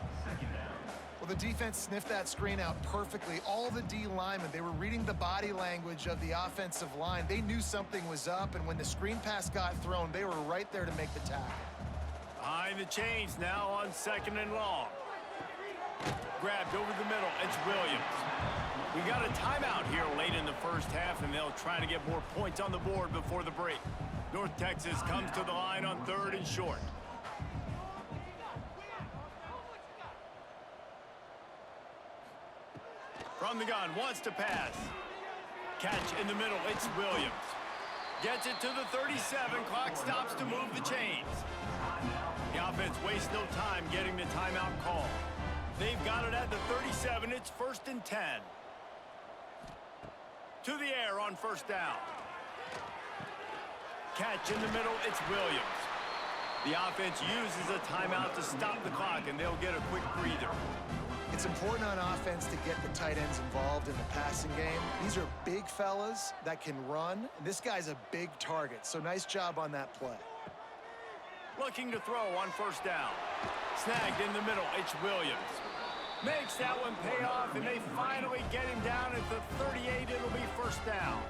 Well, the defense sniffed that screen out perfectly. All the D linemen, they were reading the body language of the offensive line. They knew something was up, and when the screen pass got thrown, they were right there to make the tackle. Behind the chains now on 2nd and long. Grabbed over the middle, it's Williams. We got a timeout here late in the first half, and they'll try to get more points on the board before the break. North Texas comes to the line on 3rd and short. From the gun, wants to pass. Catch in the middle, it's Williams. Gets it to the 37, clock stops to move the chains. The offense wastes no time getting the timeout call. They've got it at the 37, it's 1st and 10. To the air on 1st down. Catch in the middle, it's Williams. The offense uses a timeout to stop the clock, and they'll get a quick breather. It's important on offense to get the tight ends involved in the passing game. These are big fellas that can run, and this guy's a big target, so nice job on that play. Looking to throw on 1st down. Snagged in the middle, it's Williams. Makes that one pay off, and they finally get him down at the 38. It'll be 1st down.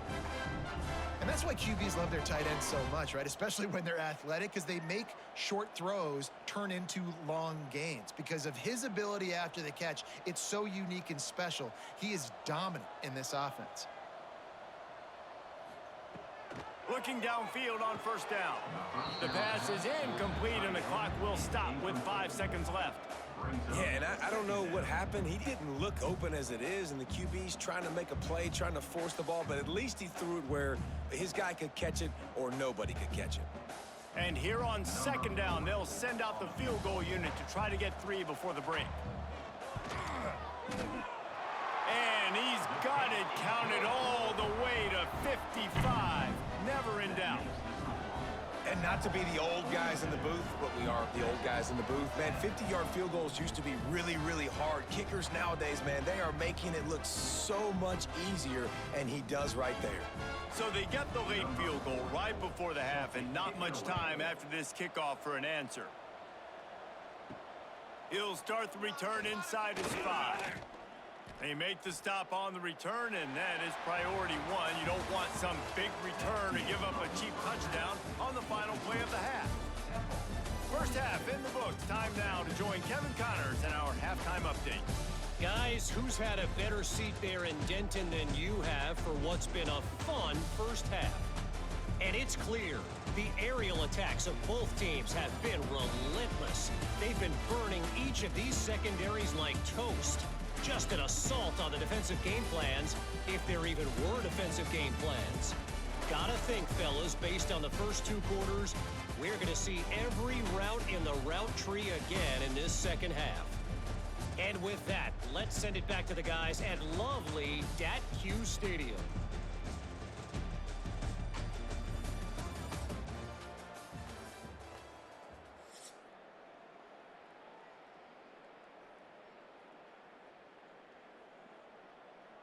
And that's why QBs love their tight ends so much, right? Especially when they're athletic, because they make short throws turn into long gains. Because of his ability after the catch, it's so unique and special. He is dominant in this offense. Looking downfield on 1st down. The pass is incomplete, and the clock will stop with 5 seconds left. Yeah, and I don't know what happened. He didn't look open as it is, and the QB's trying to make a play, trying to force the ball, but at least he threw it where his guy could catch it or nobody could catch it. And here on second down, they'll send out the field goal unit to try to get 3 before the break. And he's got it counted all the way to 55. Never in doubt. And not to be the old guys in the booth, but we are the old guys in the booth. Man, 50-yard field goals used to be really, really hard. Kickers nowadays, man, they are making it look so much easier, and he does right there. So they get the late field goal right before the half, and not much time after this kickoff for an answer. He'll start the return inside his 5. They make the stop on the return, and that is priority 1. You don't want some big return to give up a cheap touchdown on the final play of the half. First half in the books. Time now to join Kevin Connors in our halftime update. Guys, who's had a better seat there in Denton than you have for what's been a fun first half? And it's clear, the aerial attacks of both teams have been relentless. They've been burning each of these secondaries like toast. Just an assault on the defensive game plans, if there even were defensive game plans. Gotta think, fellas, based on the first 2 quarters, we're going to see every route in the route tree again in this second half. And with that, let's send it back to the guys at lovely Dat-Q Stadium.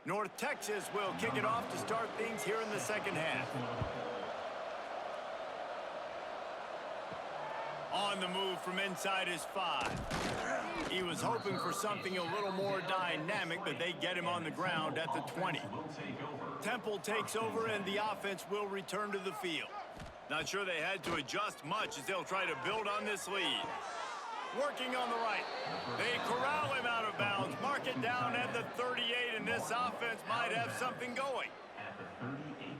North Texas will kick it off to start things here in the second half. On the move from inside his 5. He was hoping for something a little more dynamic, but they get him on the ground at the 20. Temple takes over, and the offense will return to the field. Not sure they had to adjust much as they'll try to build on this lead. Working on the right. They corral him out of bounds. Mark it down at the 38, and this offense might have something going.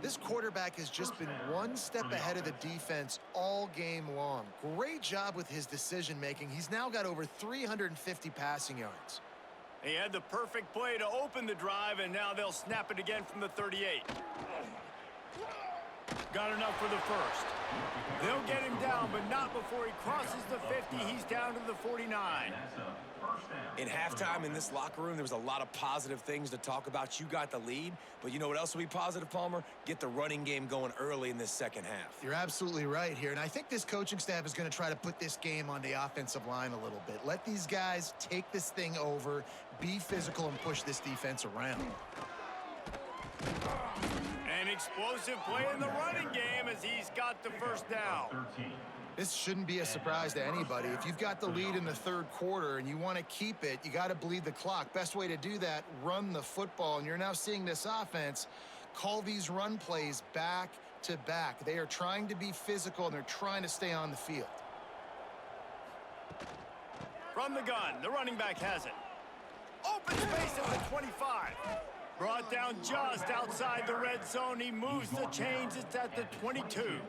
This quarterback has just been one step ahead of the defense all game long. Great job with his decision-making. He's now got over 350 passing yards. He had the perfect play to open the drive, and now they'll snap it again from the 38. Got enough for the first. They'll get him down, but not before he crosses the 50. He's down to the 49. In halftime in this locker room, there was a lot of positive things to talk about. You got the lead, but you know what else will be positive, Palmer? Get the running game going early in this second half. You're absolutely right here, and I think this coaching staff is going to try to put this game on the offensive line a little bit. Let these guys take this thing over, be physical, and push this defense around. An explosive play in the running game as he's got the first down. This shouldn't be a surprise to anybody. If you've got the lead in the third quarter and you want to keep it, you got to bleed the clock. Best way to do that, run the football. And you're now seeing this offense call these run plays back to back. They are trying to be physical, and they're trying to stay on the field. From the gun, the running back has it. Open space at the 25. Brought down just outside the red zone. He moves the chains. It's at the 22.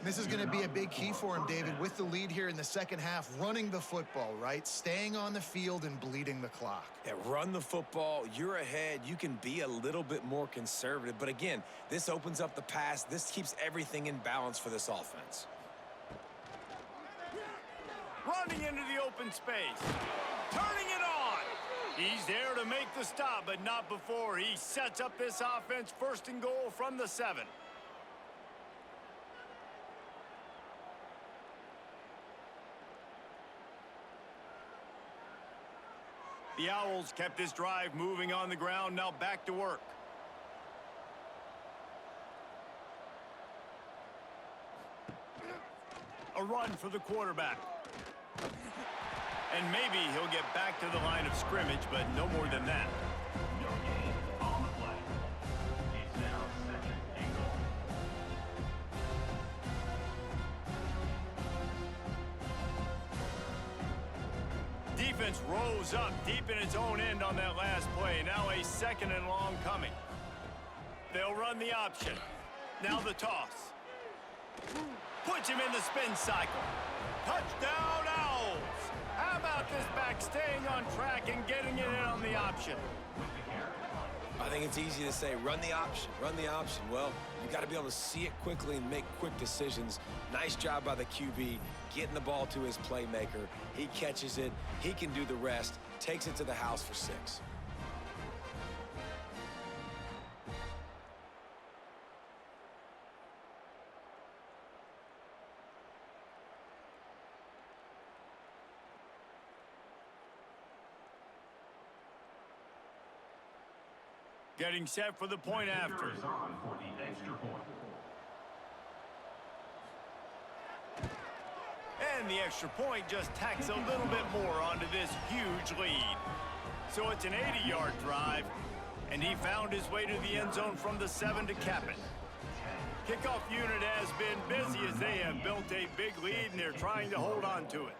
This is going to be a big key for him, David, with the lead here in the second half, running the football, right? Staying on the field and bleeding the clock. Yeah, run the football. You're ahead. You can be a little bit more conservative. But again, this opens up the pass. This keeps everything in balance for this offense. Running into the open space. Turning it on. He's there to make the stop, but not before he sets up this offense. First and goal from the 7. The Owls kept this drive moving on the ground, now back to work. A run for the quarterback. And maybe he'll get back to the line of scrimmage, but no more than that. No gain on the play. It's now second and goal. Defense rose up deep in its own end on that last play. Now a second and long coming. They'll run the option. Now the toss. Puts him in the spin cycle. Touchdown, Owls! How about this back staying on track and getting it in on the option? I I think it's easy to say, run the option, run the option. Well, you got to be able to see it quickly and make quick decisions. Nice job by the QB, getting the ball to his playmaker. He catches it. He can do the rest, takes it to the house for 6. Getting set for the point after. Is on for the extra point. And the extra point just tacks a little bit more onto this huge lead. So it's an 80-yard drive, and he found his way to the end zone from the 7 to cap it. Kickoff unit has been busy as they have built a big lead, and they're trying to hold on to it.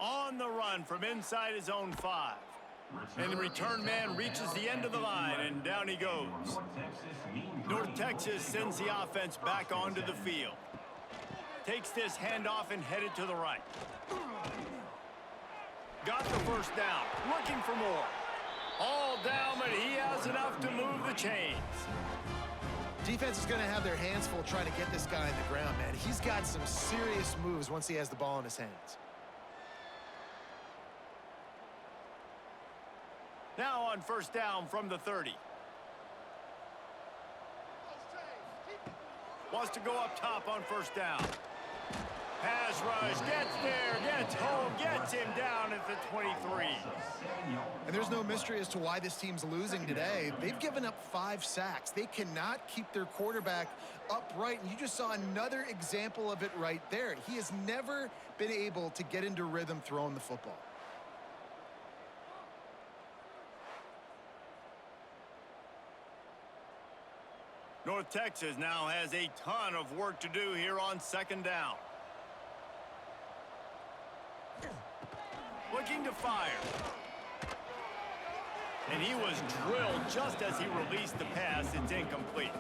On the run from inside his own 5. And the return man reaches the end of the line, and down he goes. North Texas sends the offense back onto the field. Takes this handoff and headed to the right. Got the first down, looking for more. All down, but he has enough to move the chains. Defense is going to have their hands full trying to get this guy on the ground, man. He's got some serious moves once he has the ball in his hands. Now on first down from the 30. Wants to go up top on first down. Pass rush, gets there, gets home, gets him down at the 23. And there's no mystery as to why this team's losing today. They've given up 5 sacks. They cannot keep their quarterback upright, and you just saw another example of it right there. He has never been able to get into rhythm throwing the football. North Texas now has a ton of work to do here on second down. Looking to fire. And he was drilled just as he released the pass. It's incomplete.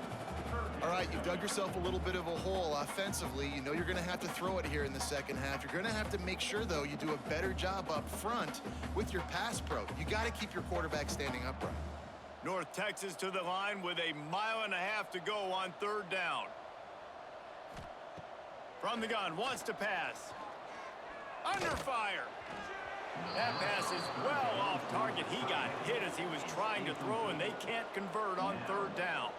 All right, you've dug yourself a little bit of a hole offensively. You know you're going to have to throw it here in the second half. You're going to have to make sure, though, you do a better job up front with your pass pro. You got to keep your quarterback standing upright. North Texas to the line with 1.5 miles to go on third down. From the gun, wants to pass. Under fire. That pass is well off target. He got hit as he was trying to throw, and they can't convert on third down.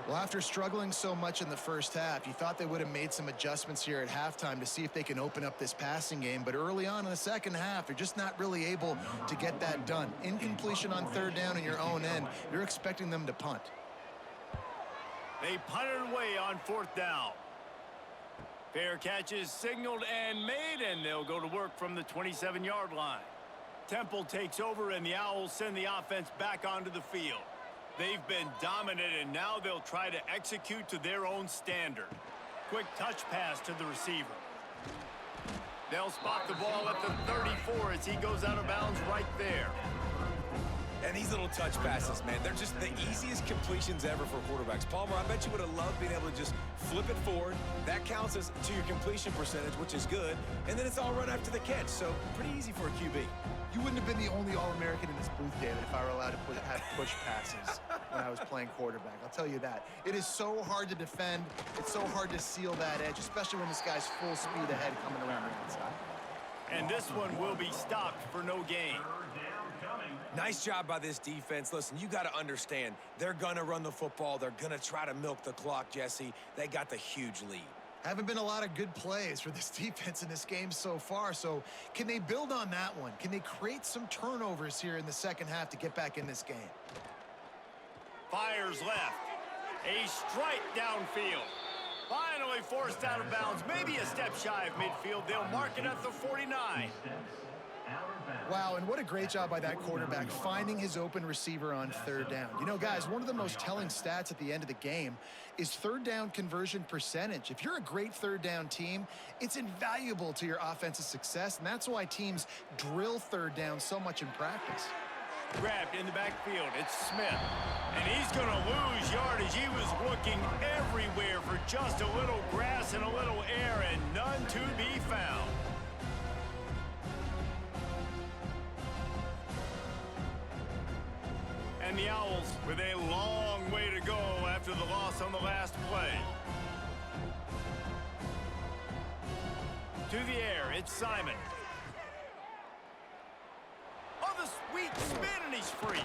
Well, after struggling so much in the first half, you thought they would have made some adjustments here at halftime to see if they can open up this passing game. But early on in the second half, they're just not really able to get that done. Incompletion on third down in your own end, you're expecting them to punt. They punted away on fourth down. Fair catch is signaled and made, and they'll go to work from the 27-yard line. Temple takes over, and the Owls send the offense back onto the field. They've been dominant, and now they'll try to execute to their own standard. Quick touch pass to the receiver. They'll spot the ball at the 34 as he goes out of bounds right there. And these little touch passes, man, they're just the easiest completions ever for quarterbacks. Palmer, I bet you would have loved being able to just flip it forward. That counts as to your completion percentage, which is good. And then it's all run after the catch, so pretty easy for a QB. You wouldn't have been the only All-American in this booth, David, if I were allowed to have push passes when I was playing quarterback. I'll tell you that. It is so hard to defend. It's so hard to seal that edge, especially when this guy's full speed ahead coming around the outside. And this one will be stopped for no gain. Nice job by this defense. Listen, you got to understand, they're going to run the football. They're going to try to milk the clock, Jesse. They got the huge lead. Haven't been a lot of good plays for this defense in this game so far, so can they build on that one? Can they create some turnovers here in the second half to get back in this game? Fires left. A strike downfield. Finally forced out of bounds. Maybe a step shy of midfield. They'll mark it at the 49. Wow, and what a great job by that quarterback finding his open receiver on third down. You know, guys, one of the most telling stats at the end of the game is third down conversion percentage. If you're a great third down team, it's invaluable to your offensive success, and that's why teams drill third down so much in practice. Grabbed in the backfield. It's Smith. And he's going to lose yardage. He was looking everywhere for just a little grass and a little air, and none to be found. And the Owls with a long way to go after the loss on the last play. To the air, it's Simon. Oh, the sweet spin, and he's free.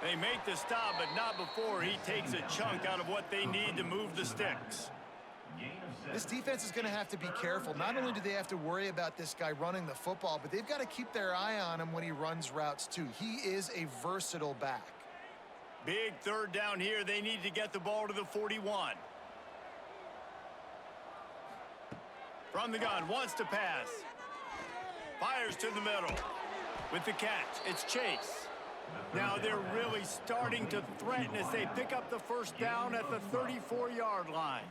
They make the stop, but not before he takes a chunk out of what they need to move the sticks. This defense is going to have to be careful. Not only do they have to worry about this guy running the football, but they've got to keep their eye on him when he runs routes, too. He is a versatile back. Big third down here. They need to get the ball to the 41. From the gun, wants to pass. Fires to the middle. With the catch, it's Chase. Now they're really starting to threaten as they pick up the first down at the 34-yard line.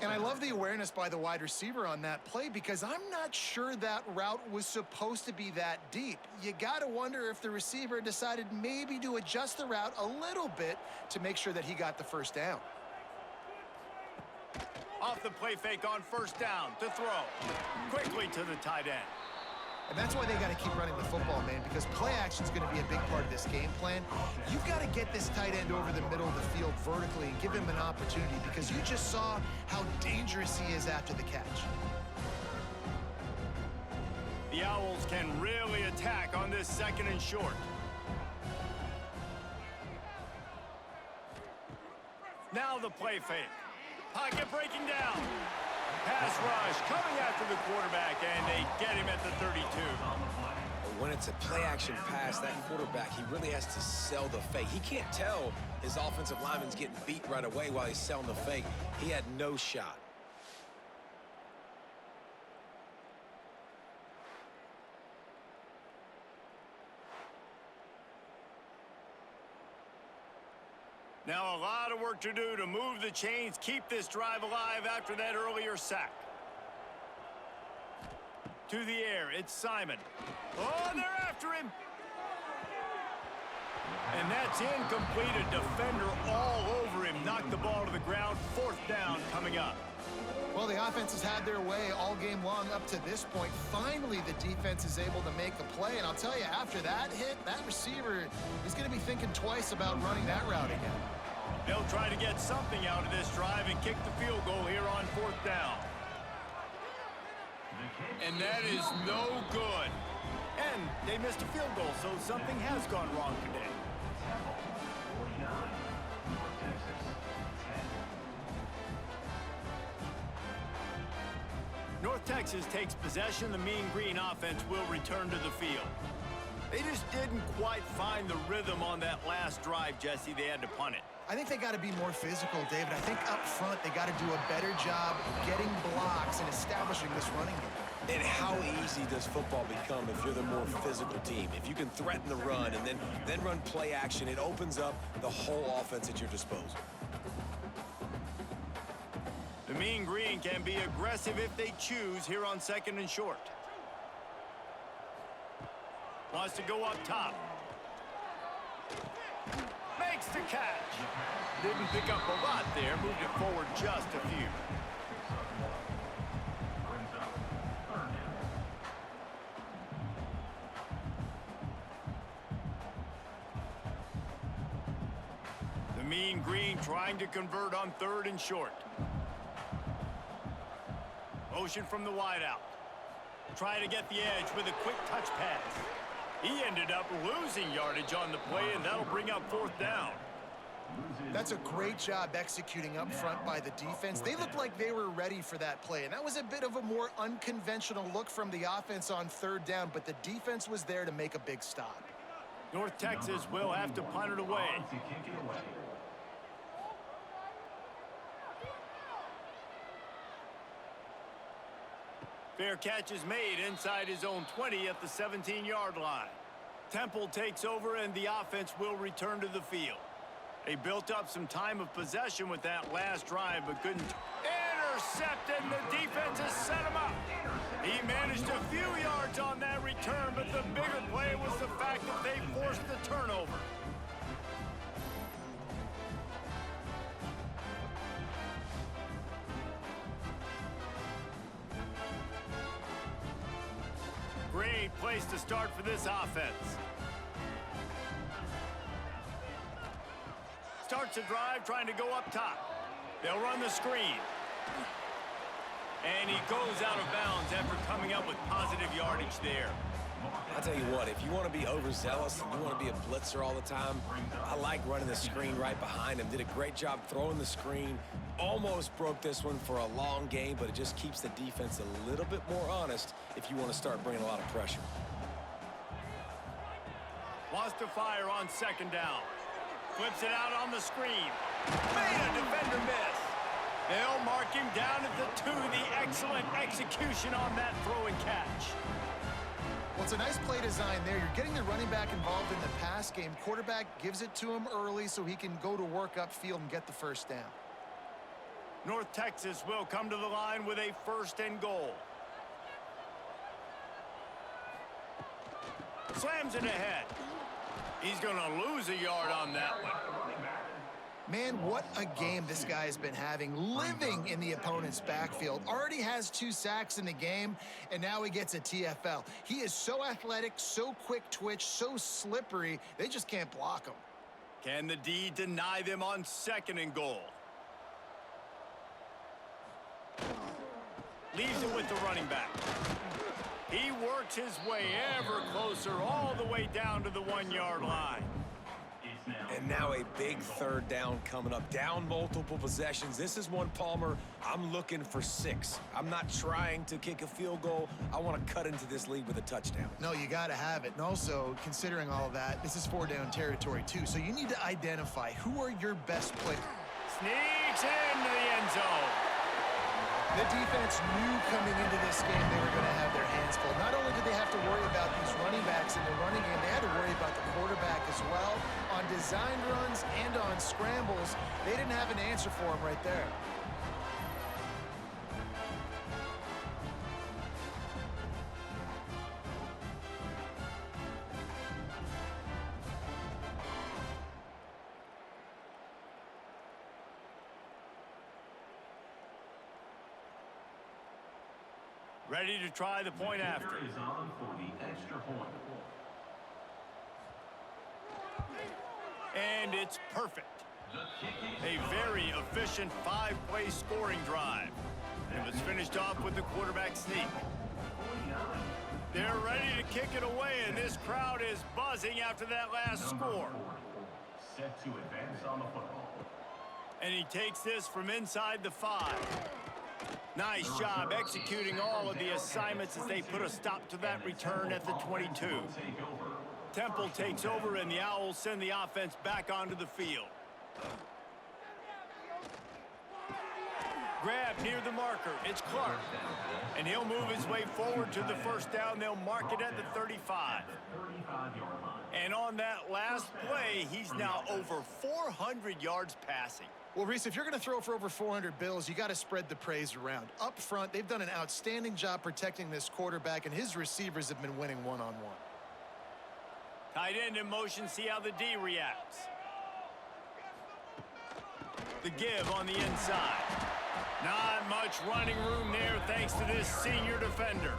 And I love the awareness by the wide receiver on that play because I'm not sure that route was supposed to be that deep. You got to wonder if the receiver decided maybe to adjust the route a little bit to make sure that he got the first down. Off the play fake on first down to throw. Quickly to the tight end. And that's why they got to keep running the football, man, because play action is going to be a big part of this game plan. You've got to get this tight end over the middle of the field vertically and give him an opportunity because you just saw how dangerous he is after the catch. The Owls can really attack on this second and short. Now the play fake. Pocket breaking down. Pass rush coming after the quarterback, and they get him at the 32. When it's a play-action pass, that quarterback, he really has to sell the fake. He can't tell his offensive lineman's getting beat right away while he's selling the fake. He had no shot. Now a lot of work to do to move the chains, keep this drive alive after that earlier sack. To the air, it's Simon. Oh, they're after him. And that's incomplete. A defender all over him. Knocked the ball to the ground. Fourth down coming up. Well, the offense has had their way all game long up to this point. Finally, the defense is able to make a play. And I'll tell you, after that hit, that receiver is going to be thinking twice about running that route again. They'll try to get something out of this drive and kick the field goal here on fourth down. And that is no good. And they missed a field goal, so something has gone wrong today. North Texas takes possession. The Mean Green offense will return to the field. They just didn't quite find the rhythm on that last drive, Jesse. They had to punt it. I think they got to be more physical, David. I think up front they got to do a better job getting blocks and establishing this running game. And how easy does football become if you're the more physical team? If you can threaten the run and then run play action, it opens up the whole offense at your disposal. The Mean Green can be aggressive if they choose here on second and short. Wants to go up top. Makes the catch. Didn't pick up a lot there. Moved it forward just a few. The Mean Green trying to convert on third and short. Motion from the wideout. Trying to get the edge with a quick touch pass. He ended up losing yardage on the play, and that'll bring up fourth down. That's a great job executing up front by the defense. They looked like they were ready for that play, and that was a bit of a more unconventional look from the offense on third down, but the defense was there to make a big stop. North Texas will have to punt it away. Fair catch is made inside his own 20 at the 17-yard line. Temple takes over, and the offense will return to the field. They built up some time of possession with that last drive, but couldn't intercept, and the defense has set him up. He managed a few yards on that return, but the bigger play was the fact that they forced the turnover. Great place to start for this offense. Starts the drive trying to go up top. They'll run the screen. And he goes out of bounds after coming up with positive yardage there. I'll tell you what, if you want to be overzealous and you want to be a blitzer all the time, I like running the screen right behind him. Did a great job throwing the screen. Almost broke this one for a long game, but it just keeps the defense a little bit more honest if you want to start bringing a lot of pressure. Wants to fire on second down. Flips it out on the screen. Made a defender miss. They'll mark him down at the 2. The excellent execution on that throw and catch. Well, it's a nice play design there. You're getting the running back involved in the pass game. Quarterback gives it to him early so he can go to work upfield and get the first down. North Texas will come to the line with a 1st and goal. Slams it ahead. He's going to lose a yard on that one. Man, what a game this guy has been having, living in the opponent's backfield. Already has 2 sacks in the game, and now he gets a TFL. He is so athletic, so quick twitch, so slippery, they just can't block him. Can the D deny them on 2nd and goal? Leaves it with the running back. He works his way ever closer all the way down to the 1-yard line. And now a big 3rd down coming up. Down multiple possessions. This is one, Palmer, I'm looking for 6. I'm not trying to kick a field goal. I want to cut into this lead with a touchdown. No, you got to have it. And also, considering all of that, this is 4-down territory, too. So you need to identify who are your best players. Sneaks into the end zone. The defense knew coming into this game they were going to have their hands full. Not only did they have to worry about these running backs in the running game, they had to worry about the quarterback as well. On designed runs and on scrambles, they didn't have an answer for him right there. Ready to try the point after. Is on for the extra point. And it's perfect. A very efficient 5-play scoring drive. It was finished off with the quarterback sneak. They're ready to kick it away, and this crowd is buzzing after that last score. Set to advance on the football. And he takes this from inside the 5. Nice job executing all of the assignments as they put a stop to that return at the 22. Temple takes over, and the Owls send the offense back onto the field. Grab near the marker. It's Clark. And he'll move his way forward to the 1st down. They'll mark it at the 35. And on that last play, he's now over 400 yards passing. Well, Reese, if you're going to throw for over 400 bills, you got to spread the praise around. Up front, they've done an outstanding job protecting this quarterback, and his receivers have been winning one-on-one. Tight end in motion, see how the D reacts. The give on the inside. Not much running room there thanks to this senior defender.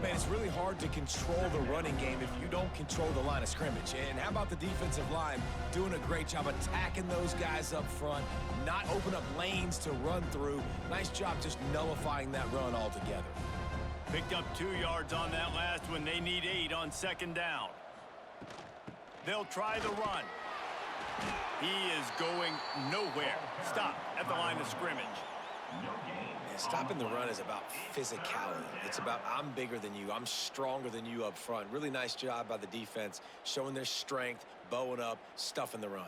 Man, it's really hard to control the running game if you don't control the line of scrimmage. And how about the defensive line doing a great job attacking those guys up front, not open up lanes to run through. Nice job just nullifying that run altogether. Picked up 2 yards on that last one. They need 8 on 2nd down. They'll try the run. He is going nowhere. Stop at the line of scrimmage. Stopping the run is about physicality. It's about I'm bigger than you. I'm stronger than you up front. Really nice job by the defense, showing their strength, bowing up, stuffing the run.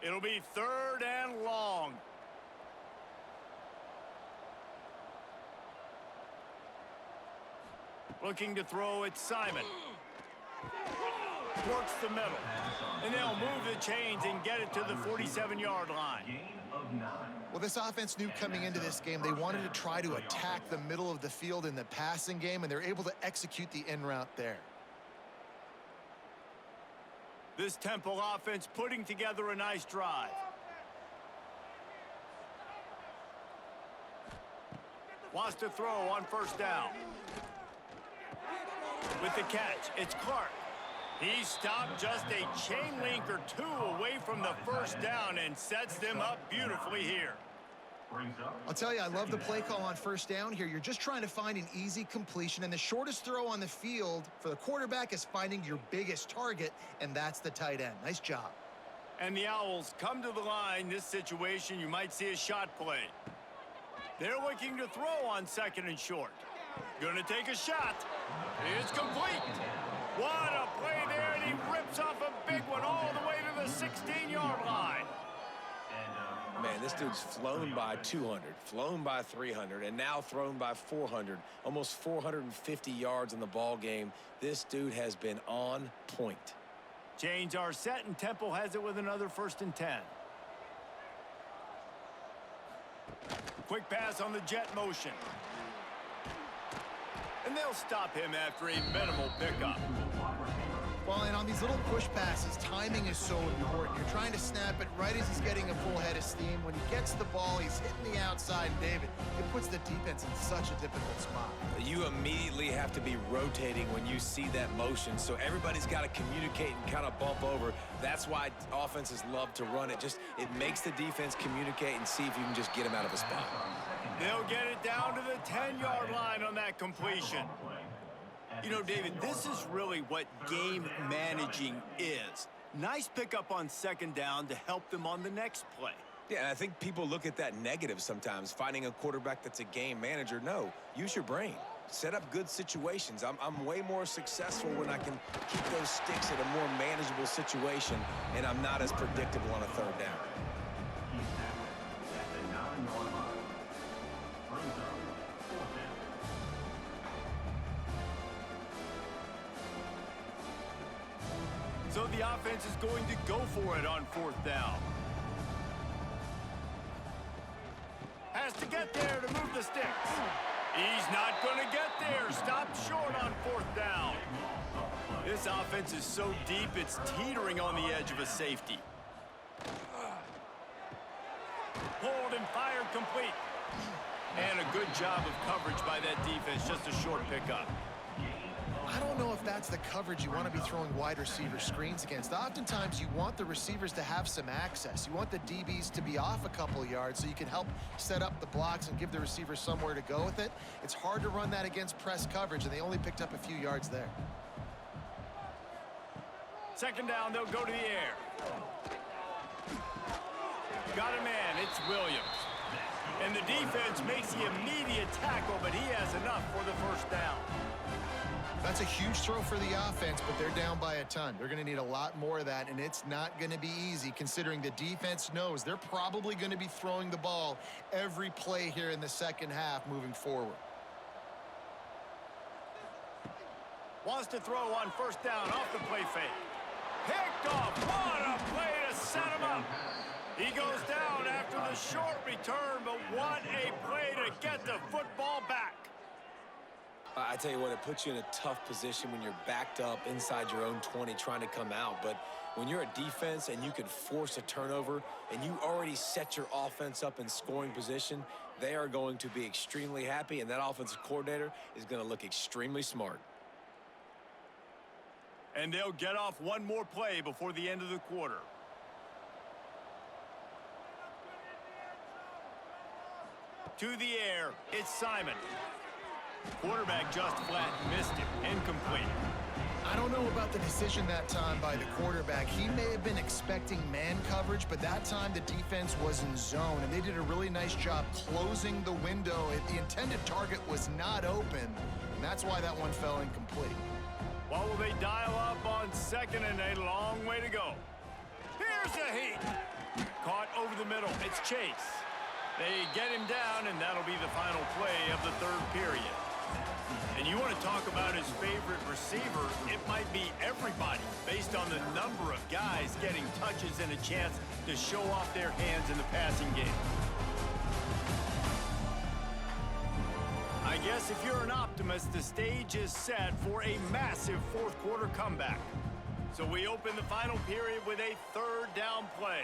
It'll be 3rd and long. Looking to throw it, Simon. Works the middle. And they'll move the chains and get it to the 47-yard line. Gain of 9. Well, this offense knew coming into this game they wanted to try to attack the middle of the field in the passing game, and they're able to execute the in route there. This Temple offense putting together a nice drive. Wants to throw on 1st down. With the catch, it's Clark. He stopped just a chain link or two away from the first down and sets them up beautifully here. I'll tell you, I love the play call on first down here. You're just trying to find an easy completion, and the shortest throw on the field for the quarterback is finding your biggest target, and that's the tight end. Nice job. And the Owls come to the line. This situation, you might see a shot play. They're looking to throw on second and short. Gonna take a shot. It's complete. What a play there, and he rips off a big one all the way to the 16-yard line. Man, this dude's flown by 200, flown by 300, and now thrown by 400. Almost 450 yards in the ball game. This dude has been on point. Chains are set, and Temple has it with another 1st and 10. Quick pass on the jet motion. And they'll stop him after a minimal pickup. Well, and on these little push passes, timing is so important. You're trying to snap it right as he's getting a full head of steam. When he gets the ball, he's hitting the outside. David, it puts the defense in such a difficult spot. You immediately have to be rotating when you see that motion, so everybody's got to communicate and kind of bump over. That's why offenses love to run it. It makes the defense communicate and see if you can just get him out of a spot. They'll get it down to the 10-yard line on that completion. You know, David, this is really what game managing is. Nice pickup on second down to help them on the next play. Yeah, and I think people look at that negative sometimes, finding a quarterback that's a game manager. No, use your brain. Set up good situations. I'm way more successful when I can keep those sticks at a more manageable situation, and I'm not as predictable on a third down. So the offense is going to go for it on 4th down. Has to get there to move the sticks. He's not going to get there. Stopped short on 4th down. This offense is so deep, it's teetering on the edge of a safety. Pulled and fired complete. And a good job of coverage by that defense. Just a short pickup. I don't know if that's the coverage you want to be throwing wide receiver screens against. Oftentimes, you want the receivers to have some access. You want the DBs to be off a couple yards so you can help set up the blocks and give the receivers somewhere to go with it. It's hard to run that against press coverage, and they only picked up a few yards there. Second down, they'll go to the air. Got a man, it's Williams. And the defense makes the immediate tackle, but he has enough for the 1st down. That's a huge throw for the offense, but they're down by a ton. They're going to need a lot more of that, and it's not going to be easy considering the defense knows they're probably going to be throwing the ball every play here in the second half moving forward. Wants to throw on 1st down off the play fake. Picked off. What a play to set him up. He goes down after the short return, but what a play to get the football back. I tell you what, it puts you in a tough position when you're backed up inside your own 20 trying to come out. But when you're a defense and you can force a turnover and you already set your offense up in scoring position, they are going to be extremely happy, and that offensive coordinator is going to look extremely smart. And they'll get off one more play before the end of the quarter. To the air, it's Simon. Quarterback just flat missed it. Incomplete. I don't know about the decision that time by the quarterback. He may have been expecting man coverage, but that time the defense was in zone, and they did a really nice job closing the window. The intended target was not open, and that's why that one fell incomplete. Well, will they dial up on 2nd and a long way to go? Here's the heat. Caught over the middle. It's Chase. They get him down, and that'll be the final play of the 3rd period. And you want to talk about his favorite receiver, it might be everybody based on the number of guys getting touches and a chance to show off their hands in the passing game. I guess if you're an optimist, the stage is set for a massive 4th quarter comeback. So we open the final period with a 3rd down play.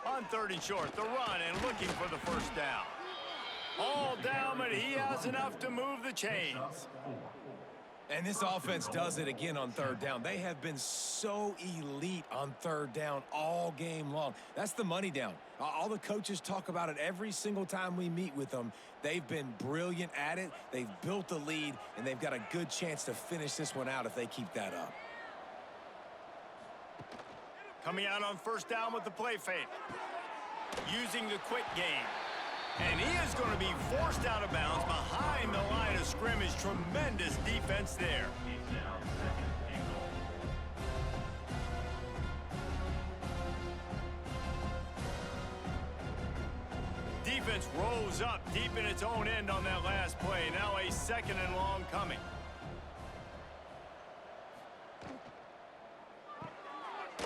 On 3rd and short, the run and looking for the 1st down. All down, but he has enough to move the chains. And this offense does it again on third down. They have been so elite on third down all game long. That's the money down. All the coaches talk about it every single time we meet with them. They've been brilliant at it. They've built the lead, and they've got a good chance to finish this one out if they keep that up. Coming out on first down with the play fake. Using the quick game. And he is going to be forced out of bounds behind the line of scrimmage. Tremendous defense there. It's now second and goal. Defense rose up deep in its own end on that last play. Now a second and long coming.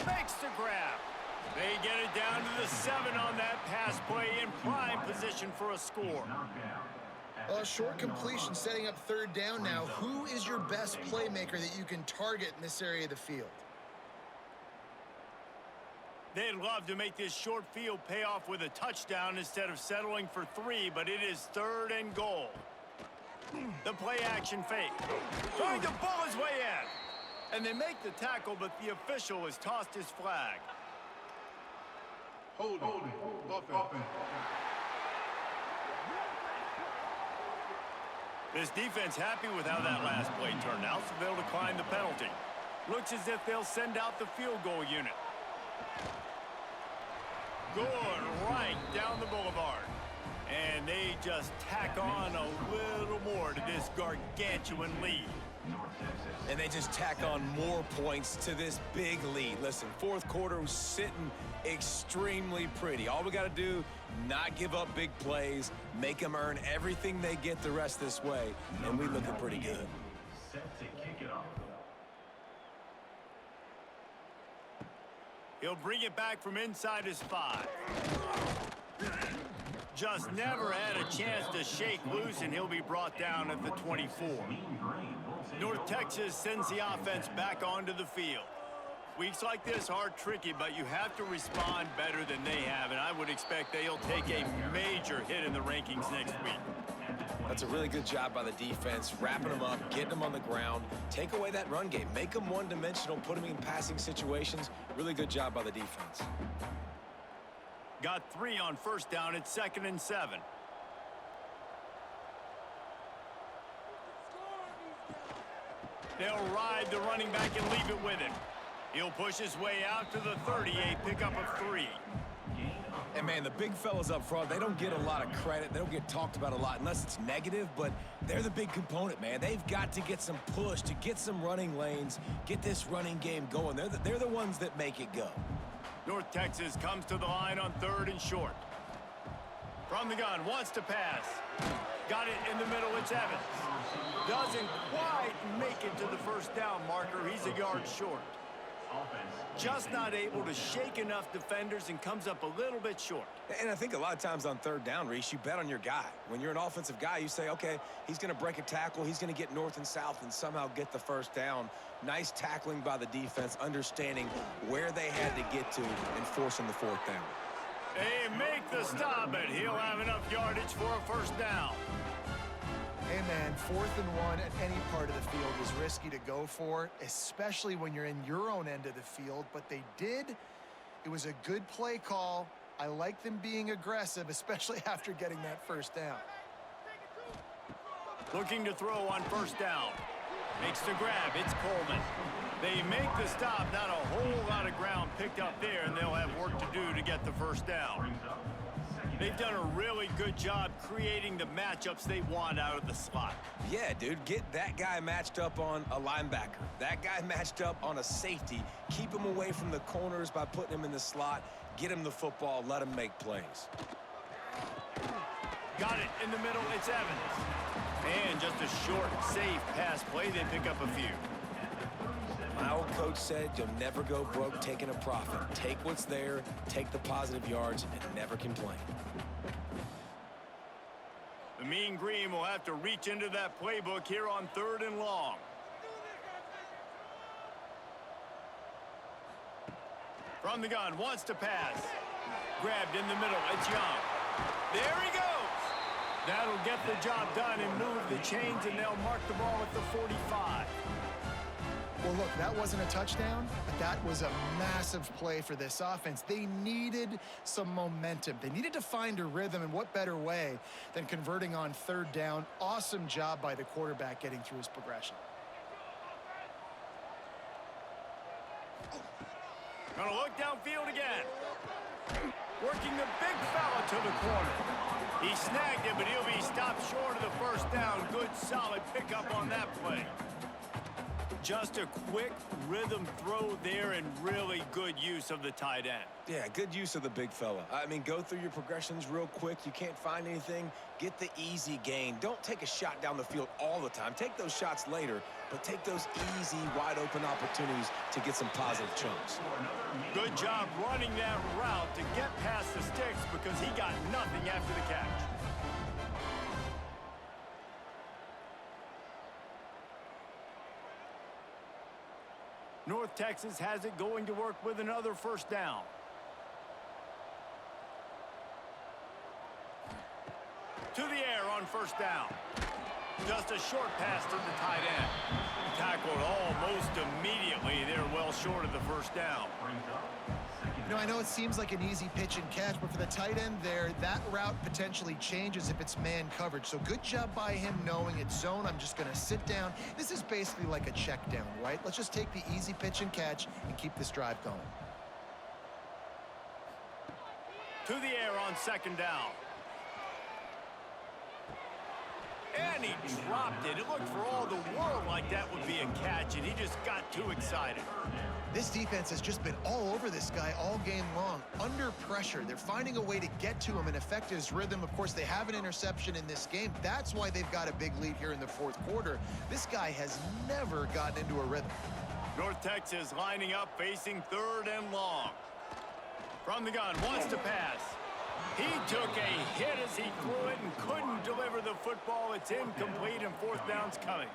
Makes the grab. They get it down to the 7 on that pass play in prime position for a score. A short completion setting up third down now. Who is your best playmaker that you can target in this area of the field? They'd love to make this short field pay off with a touchdown instead of settling for 3, but it is third and goal. The play action fake. Trying to pull his way in. And they make the tackle, but the official has tossed his flag. Holding. Offense. This defense happy with how that last play turned out, so they'll decline the penalty. Looks as if they'll send out the field goal unit. Going right down the boulevard. And they just tack on a little more to this gargantuan lead. And they just tack on more points to this big lead. Listen, fourth quarter was sitting extremely pretty. All we got to do, not give up big plays, make them earn everything they get the rest this way, and we looking pretty good. Set to kick it off. He'll bring it back from inside his 5. Just never had a chance to shake loose, and he'll be brought down at the 24. North Texas sends the offense back onto the field. Weeks like this are tricky, but you have to respond better than they have, and I would expect they'll take a major hit in the rankings next week. That's a really good job by the defense, wrapping them up, getting them on the ground, take away that run game, make them one-dimensional, put them in passing situations. Really good job by the defense. Got 3 on first down at 2nd and 7. They'll ride the running back and leave it with him. He'll push his way out to the 30, a pickup of 3. And, man, the big fellas up front, they don't get a lot of credit. They don't get talked about a lot unless it's negative, but they're the big component, man. They've got to get some push, to get some running lanes, get this running game going. They're the ones that make it go. North Texas comes to the line on 3rd and short. From the gun, wants to pass. Got it in the middle, it's Evans. Doesn't quite make it to the first down marker. He's a yard short. Just not able to shake enough defenders and comes up a little bit short. And I think a lot of times on third down, Reese, you bet on your guy. When you're an offensive guy, you say, okay, he's going to break a tackle, he's going to get north and south and somehow get the first down. Nice tackling by the defense, understanding where they had to get to and forcing the 4th down. They make the stop, and he'll have enough yardage for a first down. Hey, man, 4th and 1 at any part of the field is risky to go for, especially when you're in your own end of the field. But they did. It was a good play call. I like them being aggressive, especially after getting that first down. Looking to throw on first down. Makes the grab. It's Coleman. They make the stop. Not a whole lot of ground picked up there, and they'll have work to do to get the first down. They've done a really good job creating the matchups they want out of the slot. Yeah, dude, get that guy matched up on a linebacker. That guy matched up on a safety. Keep him away from the corners by putting him in the slot. Get him the football. Let him make plays. Got it in the middle. It's Evans. And just a short, safe pass play. They pick up a few. My old coach said you'll never go broke taking a profit. Take what's there, take the positive yards, and never complain. The Mean Green will have to reach into that playbook here on 3rd and long. From the gun, wants to pass. Grabbed in the middle, it's Young. There he goes! That'll get the job done and move the chains, and they'll mark the ball at the 45. Well, look, that wasn't a touchdown, but that was a massive play for this offense. They needed some momentum. They needed to find a rhythm, and what better way than converting on third down. Awesome job by the quarterback getting through his progression. Gonna look downfield again. Working the big fella to the corner. He snagged it, but he'll be stopped short of the first down. Good, solid pickup on that play. Just a quick rhythm throw there and really good use of the tight end. Yeah, good use of the big fella. I mean, go through your progressions real quick. You can't find anything. Get the easy gain. Don't take a shot down the field all the time. Take those shots later, but take those easy, wide-open opportunities to get some positive chunks. Good job running that route to get past the sticks because he got nothing after the catch. North Texas has it going to work with another first down. To the air on first down. Just a short pass to the tight end. Tackled almost immediately. They're well short of the first down. You know, I know it seems like an easy pitch and catch, but for the tight end there, that route potentially changes if it's man coverage. So good job by him knowing it's zone. I'm just going to sit down. This is basically like a check down, right? Let's just take the easy pitch and catch and keep this drive going. To the air on second down. And he dropped it. It looked for all the world like that would be a catch, and he just got too excited. This defense has just been all over this guy all game long. Under pressure, they're finding a way to get to him and affect his rhythm. Of course, they have an interception in this game. That's why they've got a big lead here in the fourth quarter. This guy has never gotten into a rhythm. North Texas lining up, facing third and long. From the gun, wants to pass. He took a hit as he threw it and couldn't deliver the football. It's incomplete, and fourth down's coming.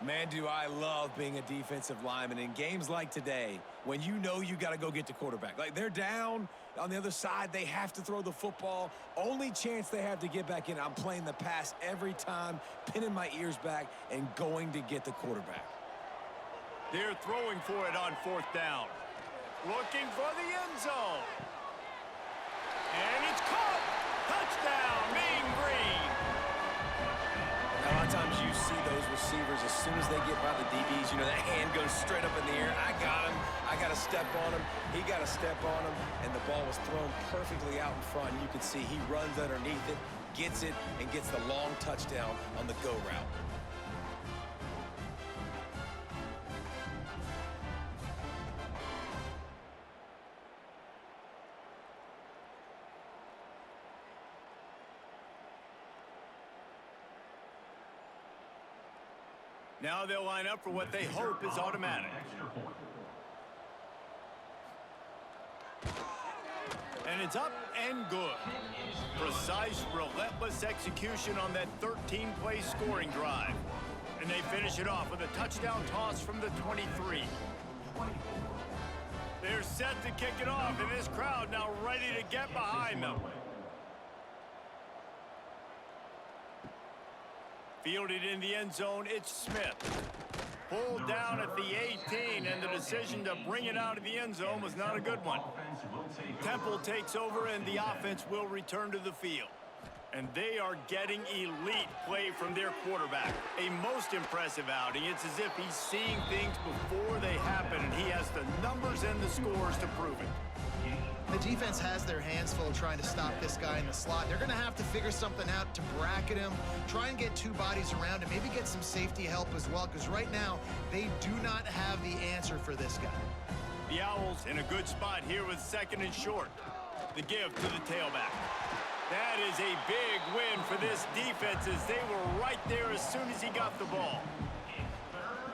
Man, do I love being a defensive lineman in games like today when you know you got to go get the quarterback. Like, they're down on the other side. They have to throw the football. Only chance they have to get back in. I'm playing the pass every time, pinning my ears back, and going to get the quarterback. They're throwing for it on fourth down. Looking for the end zone. And it's caught. Touchdown, Mean Green. A lot of times you see those receivers, as soon as they get by the DBs, you know, that hand goes straight up in the air. I got him. I got to step on him. He got to step on him. And the ball was thrown perfectly out in front. You can see he runs underneath it, gets it, and gets the long touchdown on the go route. Now they'll line up for what they hope is automatic. And it's up and good. Precise, relentless execution on that 13-play scoring drive. And they finish it off with a touchdown toss from the 23. They're set to kick it off, and this crowd now ready to get behind them. Fielded in the end zone, it's Smith. Pulled down at the 18, and the decision to bring it out of the end zone was not a good one. Temple takes over, and the offense will return to the field. And they are getting elite play from their quarterback. A most impressive outing. It's as if he's seeing things before they happen, and he has the numbers and the scores to prove it. The defense has their hands full trying to stop this guy in the slot. They're going to have to figure something out to bracket him, try and get two bodies around him, maybe get some safety help as well, because right now they do not have the answer for this guy. The Owls in a good spot here with second and short. The give to the tailback. That is a big win for this defense as they were right there as soon as he got the ball.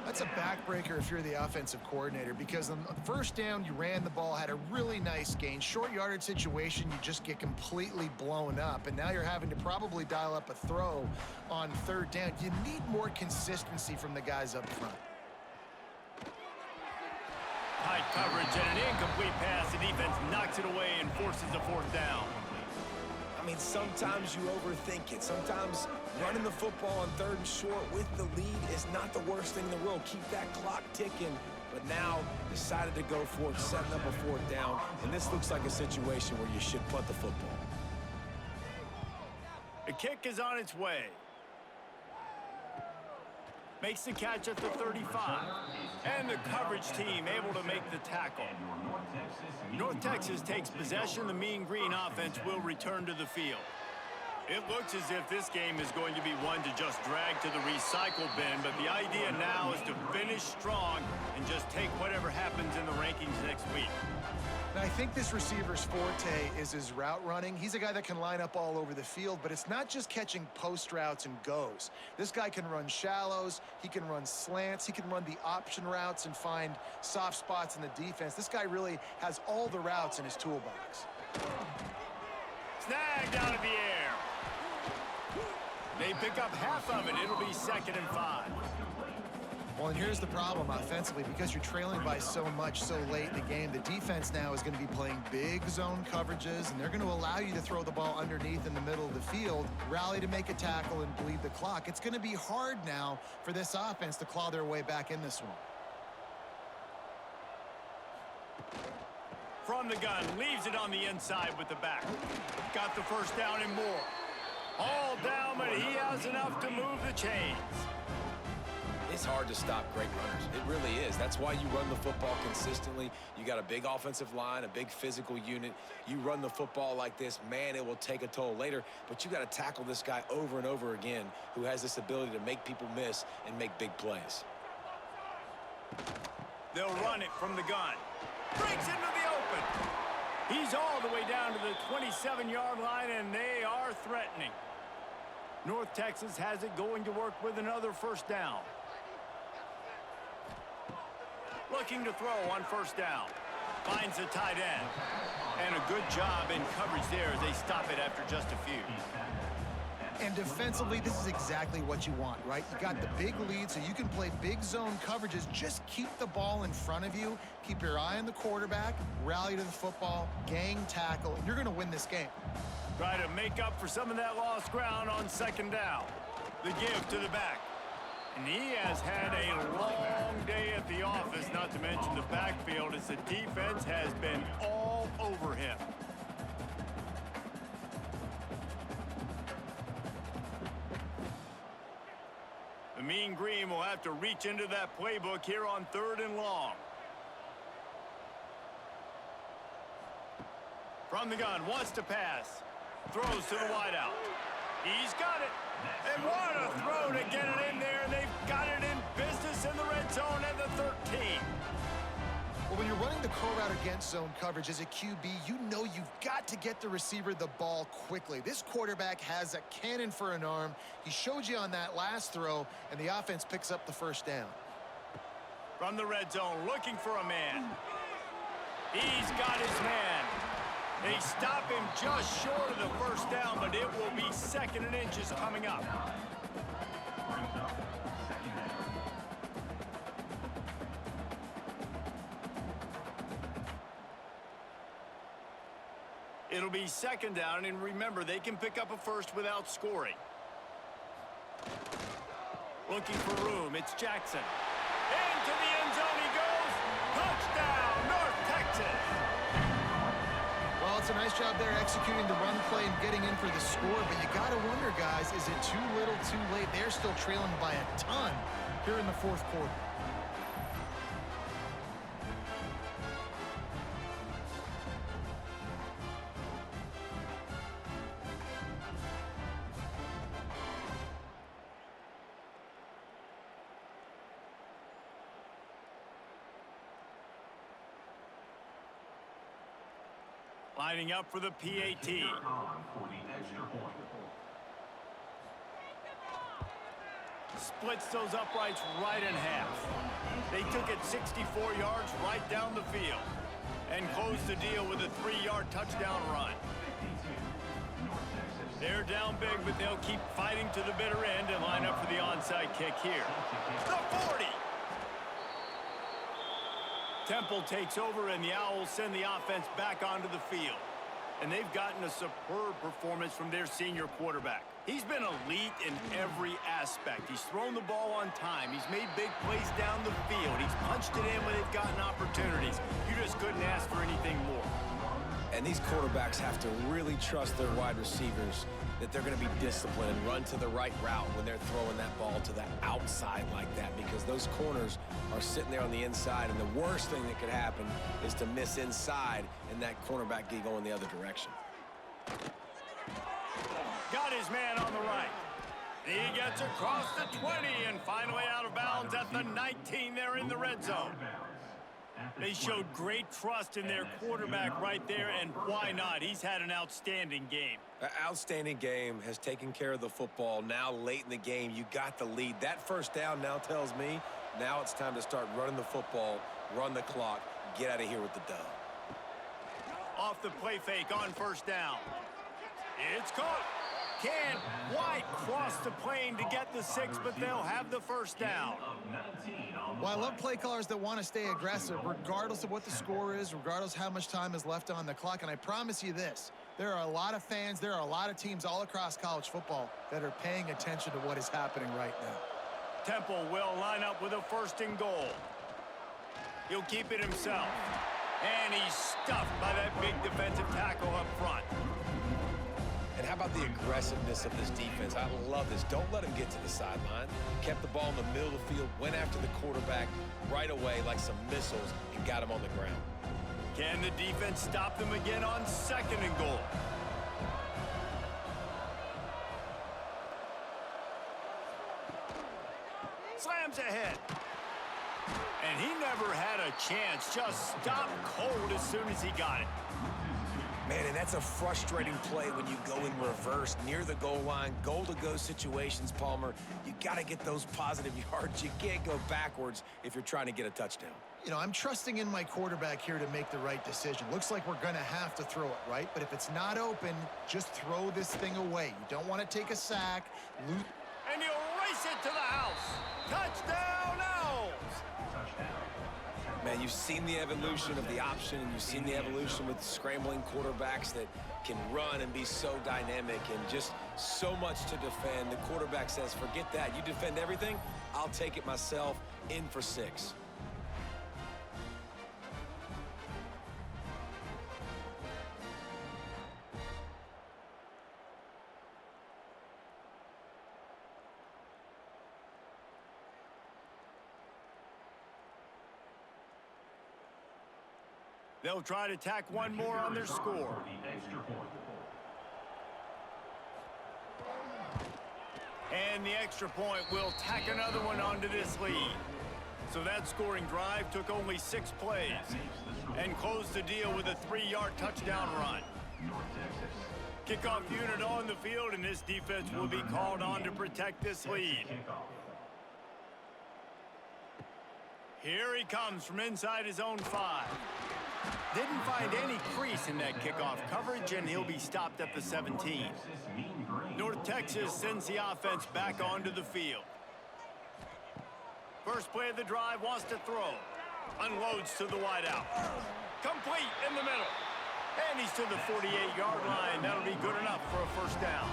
That's a backbreaker if you're the offensive coordinator, because on the first down, you ran the ball, had a really nice gain. Short yardage situation, you just get completely blown up, and now you're having to probably dial up a throw on third down. You need more consistency from the guys up front. Tight coverage and an incomplete pass. The defense knocks it away and forces a fourth down. I mean, sometimes you overthink it. Sometimes Running the football on 3rd and short with the lead is not the worst thing in the world. Keep that clock ticking. But now decided to go for it, setting up a 4th down. And this looks like a situation where you should punt the football. The kick is on its way. Makes the catch at the 35. And the coverage team able to make the tackle. North Texas takes possession. The Mean Green offense will return to the field. It looks as if this game is going to be one to just drag to the recycle bin, but the idea now is to finish strong and just take whatever happens in the rankings next week. Now, I think this receiver's forte is his route running. He's a guy that can line up all over the field, but it's not just catching post routes and goes. This guy can run shallows, he can run slants, he can run the option routes and find soft spots in the defense. This guy really has all the routes in his toolbox. Snagged out of the air. They pick up half of it. It'll be 2nd and 5. Well, and here's the problem offensively. Because you're trailing by so much so late in the game, the defense now is going to be playing big zone coverages, and they're going to allow you to throw the ball underneath in the middle of the field, rally to make a tackle, and bleed the clock. It's going to be hard now for this offense to claw their way back in this one. From the gun, leaves it on the inside with the back. Got the 1st down and more. All down, but he has enough to move the chains. It's hard to stop great runners. It really is. That's why you run the football consistently. You got a big offensive line, a big physical unit. You run the football like this, man, it will take a toll later. But you got to tackle this guy over and over again who has this ability to make people miss and make big plays. They'll run it from the gun. Breaks into the open. He's all the way down to the 27-yard line, and they are threatening. North Texas has it going to work with another 1st down. Looking to throw on 1st down. Finds the tight end. And a good job in coverage there as they stop it after just a few. And defensively, this is exactly what you want, right? You got the big lead, so you can play big zone coverages. Just keep the ball in front of you. Keep your eye on the quarterback. Rally to the football. Gang tackle. And you're going to win this game. Try to make up for some of that lost ground on 2nd down. The give to the back. And he has had a long day at the office, not to mention the backfield, as the defense has been all over him. The Mean Green will have to reach into that playbook here on 3rd and long. From the gun, wants to pass. Throws to the wideout. He's got it. And what a throw to get it in there. They've got it in business in the red zone at the 13. Well, when you're running the curl route against zone coverage as a QB, you know you've got to get the receiver the ball quickly. This quarterback has a cannon for an arm. He showed you on that last throw, and the offense picks up the 1st down. From the red zone, looking for a man. He's got his man. They stop him just short of the 1st down, but it will be 2nd and inches coming up. It'll be 2nd down, and remember, they can pick up a 1st without scoring. Looking for room, it's Jackson. Into the end zone he goes. Touchdown, North Texas. Well, it's a nice job there executing the run play and getting in for the score, but you got to wonder, guys, is it too little, too late? They're still trailing by a ton here in the 4th quarter. Lining up for the PAT. For the extra point. Splits those uprights right in half. They took it 64 yards right down the field and closed the deal with a 3-yard touchdown run. They're down big, but they'll keep fighting to the bitter end and line up for the onside kick here. The 40! Temple takes over, and the Owls send the offense back onto the field. And they've gotten a superb performance from their senior quarterback. He's been elite in every aspect. He's thrown the ball on time. He's made big plays down the field. He's punched it in when they've gotten opportunities. You just couldn't ask for anything more. And these quarterbacks have to really trust their wide receivers that they're going to be disciplined and run to the right route when they're throwing that ball to the outside like that, because those corners are sitting there on the inside, and the worst thing that could happen is to miss inside and that cornerback get going the other direction. Got his man on the right. He gets across the 20 and finally out of bounds at the 19 there in the red zone. They showed great trust in their quarterback right there, and why not? He's had an outstanding game. An outstanding game, has taken care of the football. Now late in the game, you got the lead. That first down now tells me now it's time to start running the football, run the clock, get out of here with the dub. Off the play fake on first down. It's caught. Can White cross the plane to get the 6, but they'll have the first down. Well, I love play callers that want to stay aggressive regardless of what the score is, regardless how much time is left on the clock. And I promise you this, there are a lot of fans, there are a lot of teams all across college football that are paying attention to what is happening right now. Temple will line up with a 1st and goal. He'll keep it himself. And he's stuffed by that big defensive tackle up front. And how about the aggressiveness of this defense? I love this. Don't let him get to the sideline. Kept the ball in the middle of the field, went after the quarterback right away like some missiles, and got him on the ground. Can the defense stop them again on 2nd and goal? Slams ahead. And he never had a chance. Just stopped cold as soon as he got it. Man, and that's a frustrating play when you go in reverse near the goal line, goal-to-go situations, Palmer. You got to get those positive yards. You can't go backwards if you're trying to get a touchdown. You know, I'm trusting in my quarterback here to make the right decision. Looks like we're going to have to throw it, right? But if it's not open, just throw this thing away. You don't want to take a sack. And he'll race it to the house. Touchdown, Owls! Man, you've seen the evolution of the option, and you've seen the evolution with scrambling quarterbacks that can run and be so dynamic and just so much to defend. The quarterback says, forget that. You defend everything, I'll take it myself. In for 6. They'll try to tack one more on their score. And the extra point will tack another one onto this lead. So that scoring drive took only 6 plays and closed the deal with a 3-yard touchdown run. Kickoff unit on the field, and this defense will be called on to protect this lead. Here he comes from inside his own 5. Didn't find any crease in that kickoff coverage, and he'll be stopped at the 17. North Texas sends the offense back onto the field. First play of the drive, wants to throw. Unloads to the wideout. Complete in the middle. And he's to the 48-yard line. That'll be good enough for a 1st down.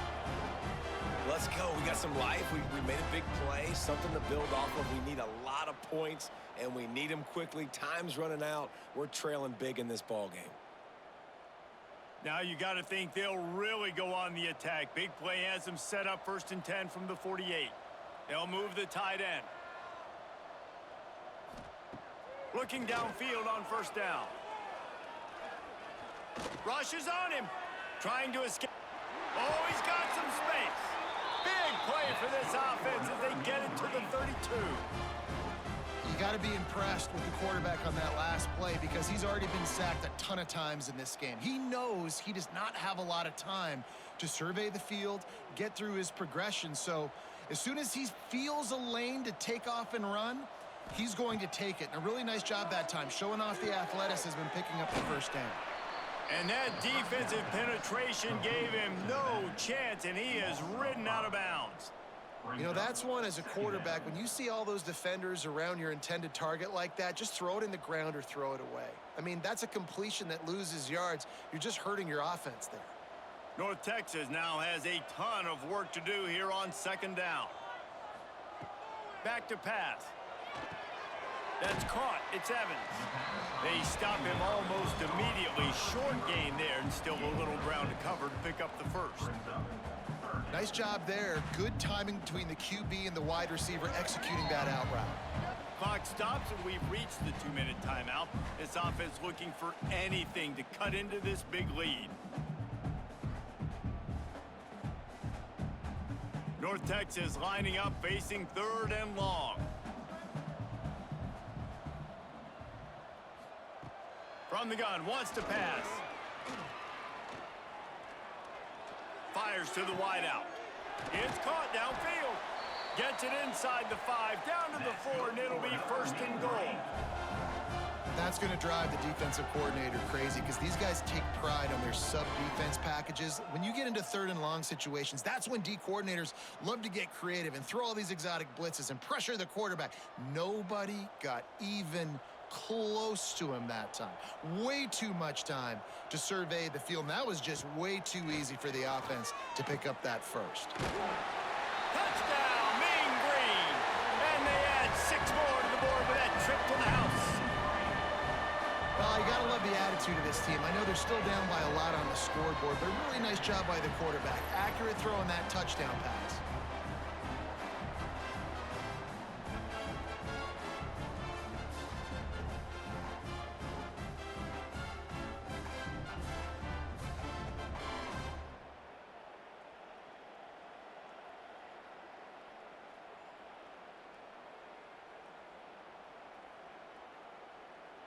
Let's go. We got some life. We made a big play, something to build off of. We need a lot of points, and we need them quickly. Time's running out. We're trailing big in this ball game. Now you got to think they'll really go on the attack. Big play has them set up 1st and 10 from the 48. They'll move the tight end. Looking downfield on 1st down. Rushes on him. Trying to escape. Oh, he's got some space. Big play for this offense as they get it to the 32. You got to be impressed with the quarterback on that last play because he's already been sacked a ton of times in this game. He knows he does not have a lot of time to survey the field, get through his progression. So as soon as he feels a lane to take off and run, he's going to take it. And a really nice job that time, showing off the athleticism and picking up the 1st down. And that defensive penetration gave him no chance, and he is ridden out of bounds. You know, that's one as a quarterback. When you see all those defenders around your intended target like that, just throw it in the ground or throw it away. I mean, that's a completion that loses yards. You're just hurting your offense there. North Texas now has a ton of work to do here on second down. Back to pass. That's caught. It's Evans. They stop him almost immediately. Short gain there, and still a little ground to cover to pick up the first. Nice job there. Good timing between the QB and the wide receiver executing that out route. Clock stops, and we've reached the 2-minute timeout. This offense looking for anything to cut into this big lead. North Texas lining up, facing 3rd and long. From the gun, wants to pass. Fires to the wideout. It's caught downfield. Gets it inside the 5, down to the 4, and it'll be 1st and goal. That's going to drive the defensive coordinator crazy because these guys take pride on their sub-defense packages. When you get into 3rd and long situations, that's when D coordinators love to get creative and throw all these exotic blitzes and pressure the quarterback. Nobody got even close to him that time. Way too much time to survey the field. And that was just way too easy for the offense to pick up that first. Touchdown, Mean Green. And they add 6 more to the board with that trip to the house. Well, you got to love the attitude of this team. I know they're still down by a lot on the scoreboard, but a really nice job by the quarterback. Accurate throw on that touchdown pass.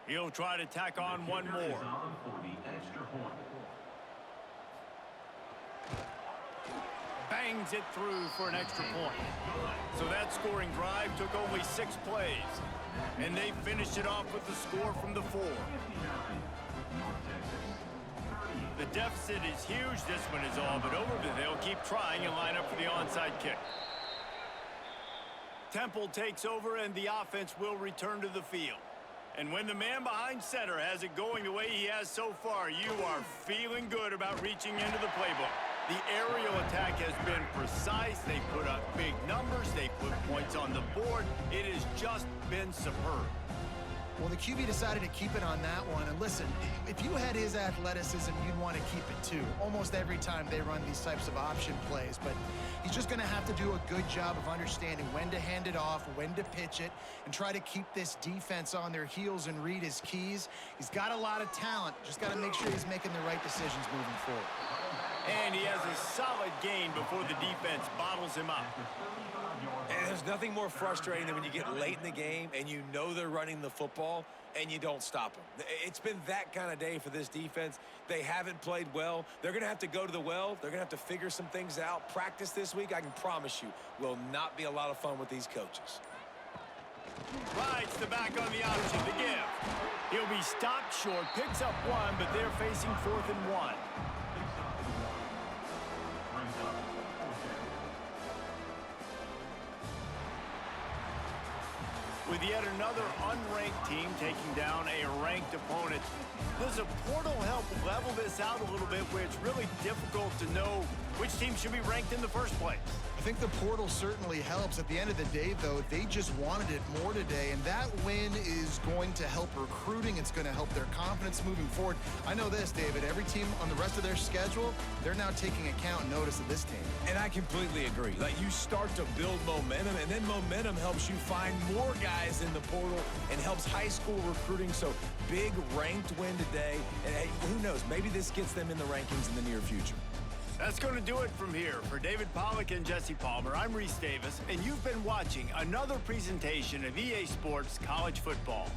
He'll try to tack on one more. Bangs it through for an extra point. So that scoring drive took only 6 plays. And they finished it off with the score from the 4. The deficit is huge. This one is all but over, but they'll keep trying and line up for the onside kick. Temple takes over, and the offense will return to the field. And when the man behind center has it going the way he has so far, you are feeling good about reaching into the playbook. The aerial attack has been precise. They put up big numbers. They put points on the board. It has just been superb. Well, the QB decided to keep it on that one. And listen, if you had his athleticism, you'd want to keep it too. Almost every time they run these types of option plays. But he's just going to have to do a good job of understanding when to hand it off, when to pitch it, and try to keep this defense on their heels and read his keys. He's got a lot of talent. Just got to make sure he's making the right decisions moving forward. And he has a solid gain before the defense bottles him up. And there's nothing more frustrating than when you get late in the game and you know they're running the football and you don't stop them. It's been that kind of day for this defense. They haven't played well. They're going to have to go to the well. They're going to have to figure some things out. Practice this week, I can promise you, will not be a lot of fun with these coaches. Rides the back on the option to give. He'll be stopped short, picks up 1, but they're facing 4th and 1. With yet another unranked team taking down a ranked opponent, does a portal help level this out a little bit where it's really difficult to know which team should be ranked in the first place? I think the portal certainly helps. At the end of the day, though, they just wanted it more today, and that win is going to help recruiting. It's going to help their confidence moving forward. I know this, David. Every team on the rest of their schedule, they're now taking account and notice of this team. And I completely agree. Like, you start to build momentum, and then momentum helps you find more guys in the portal and helps high school recruiting. So big ranked win today, and hey, who knows, maybe this gets them in the rankings in the near future. That's going to do it from here. For David Pollack and Jesse Palmer, I'm Reese Davis, and you've been watching another presentation of EA Sports College Football.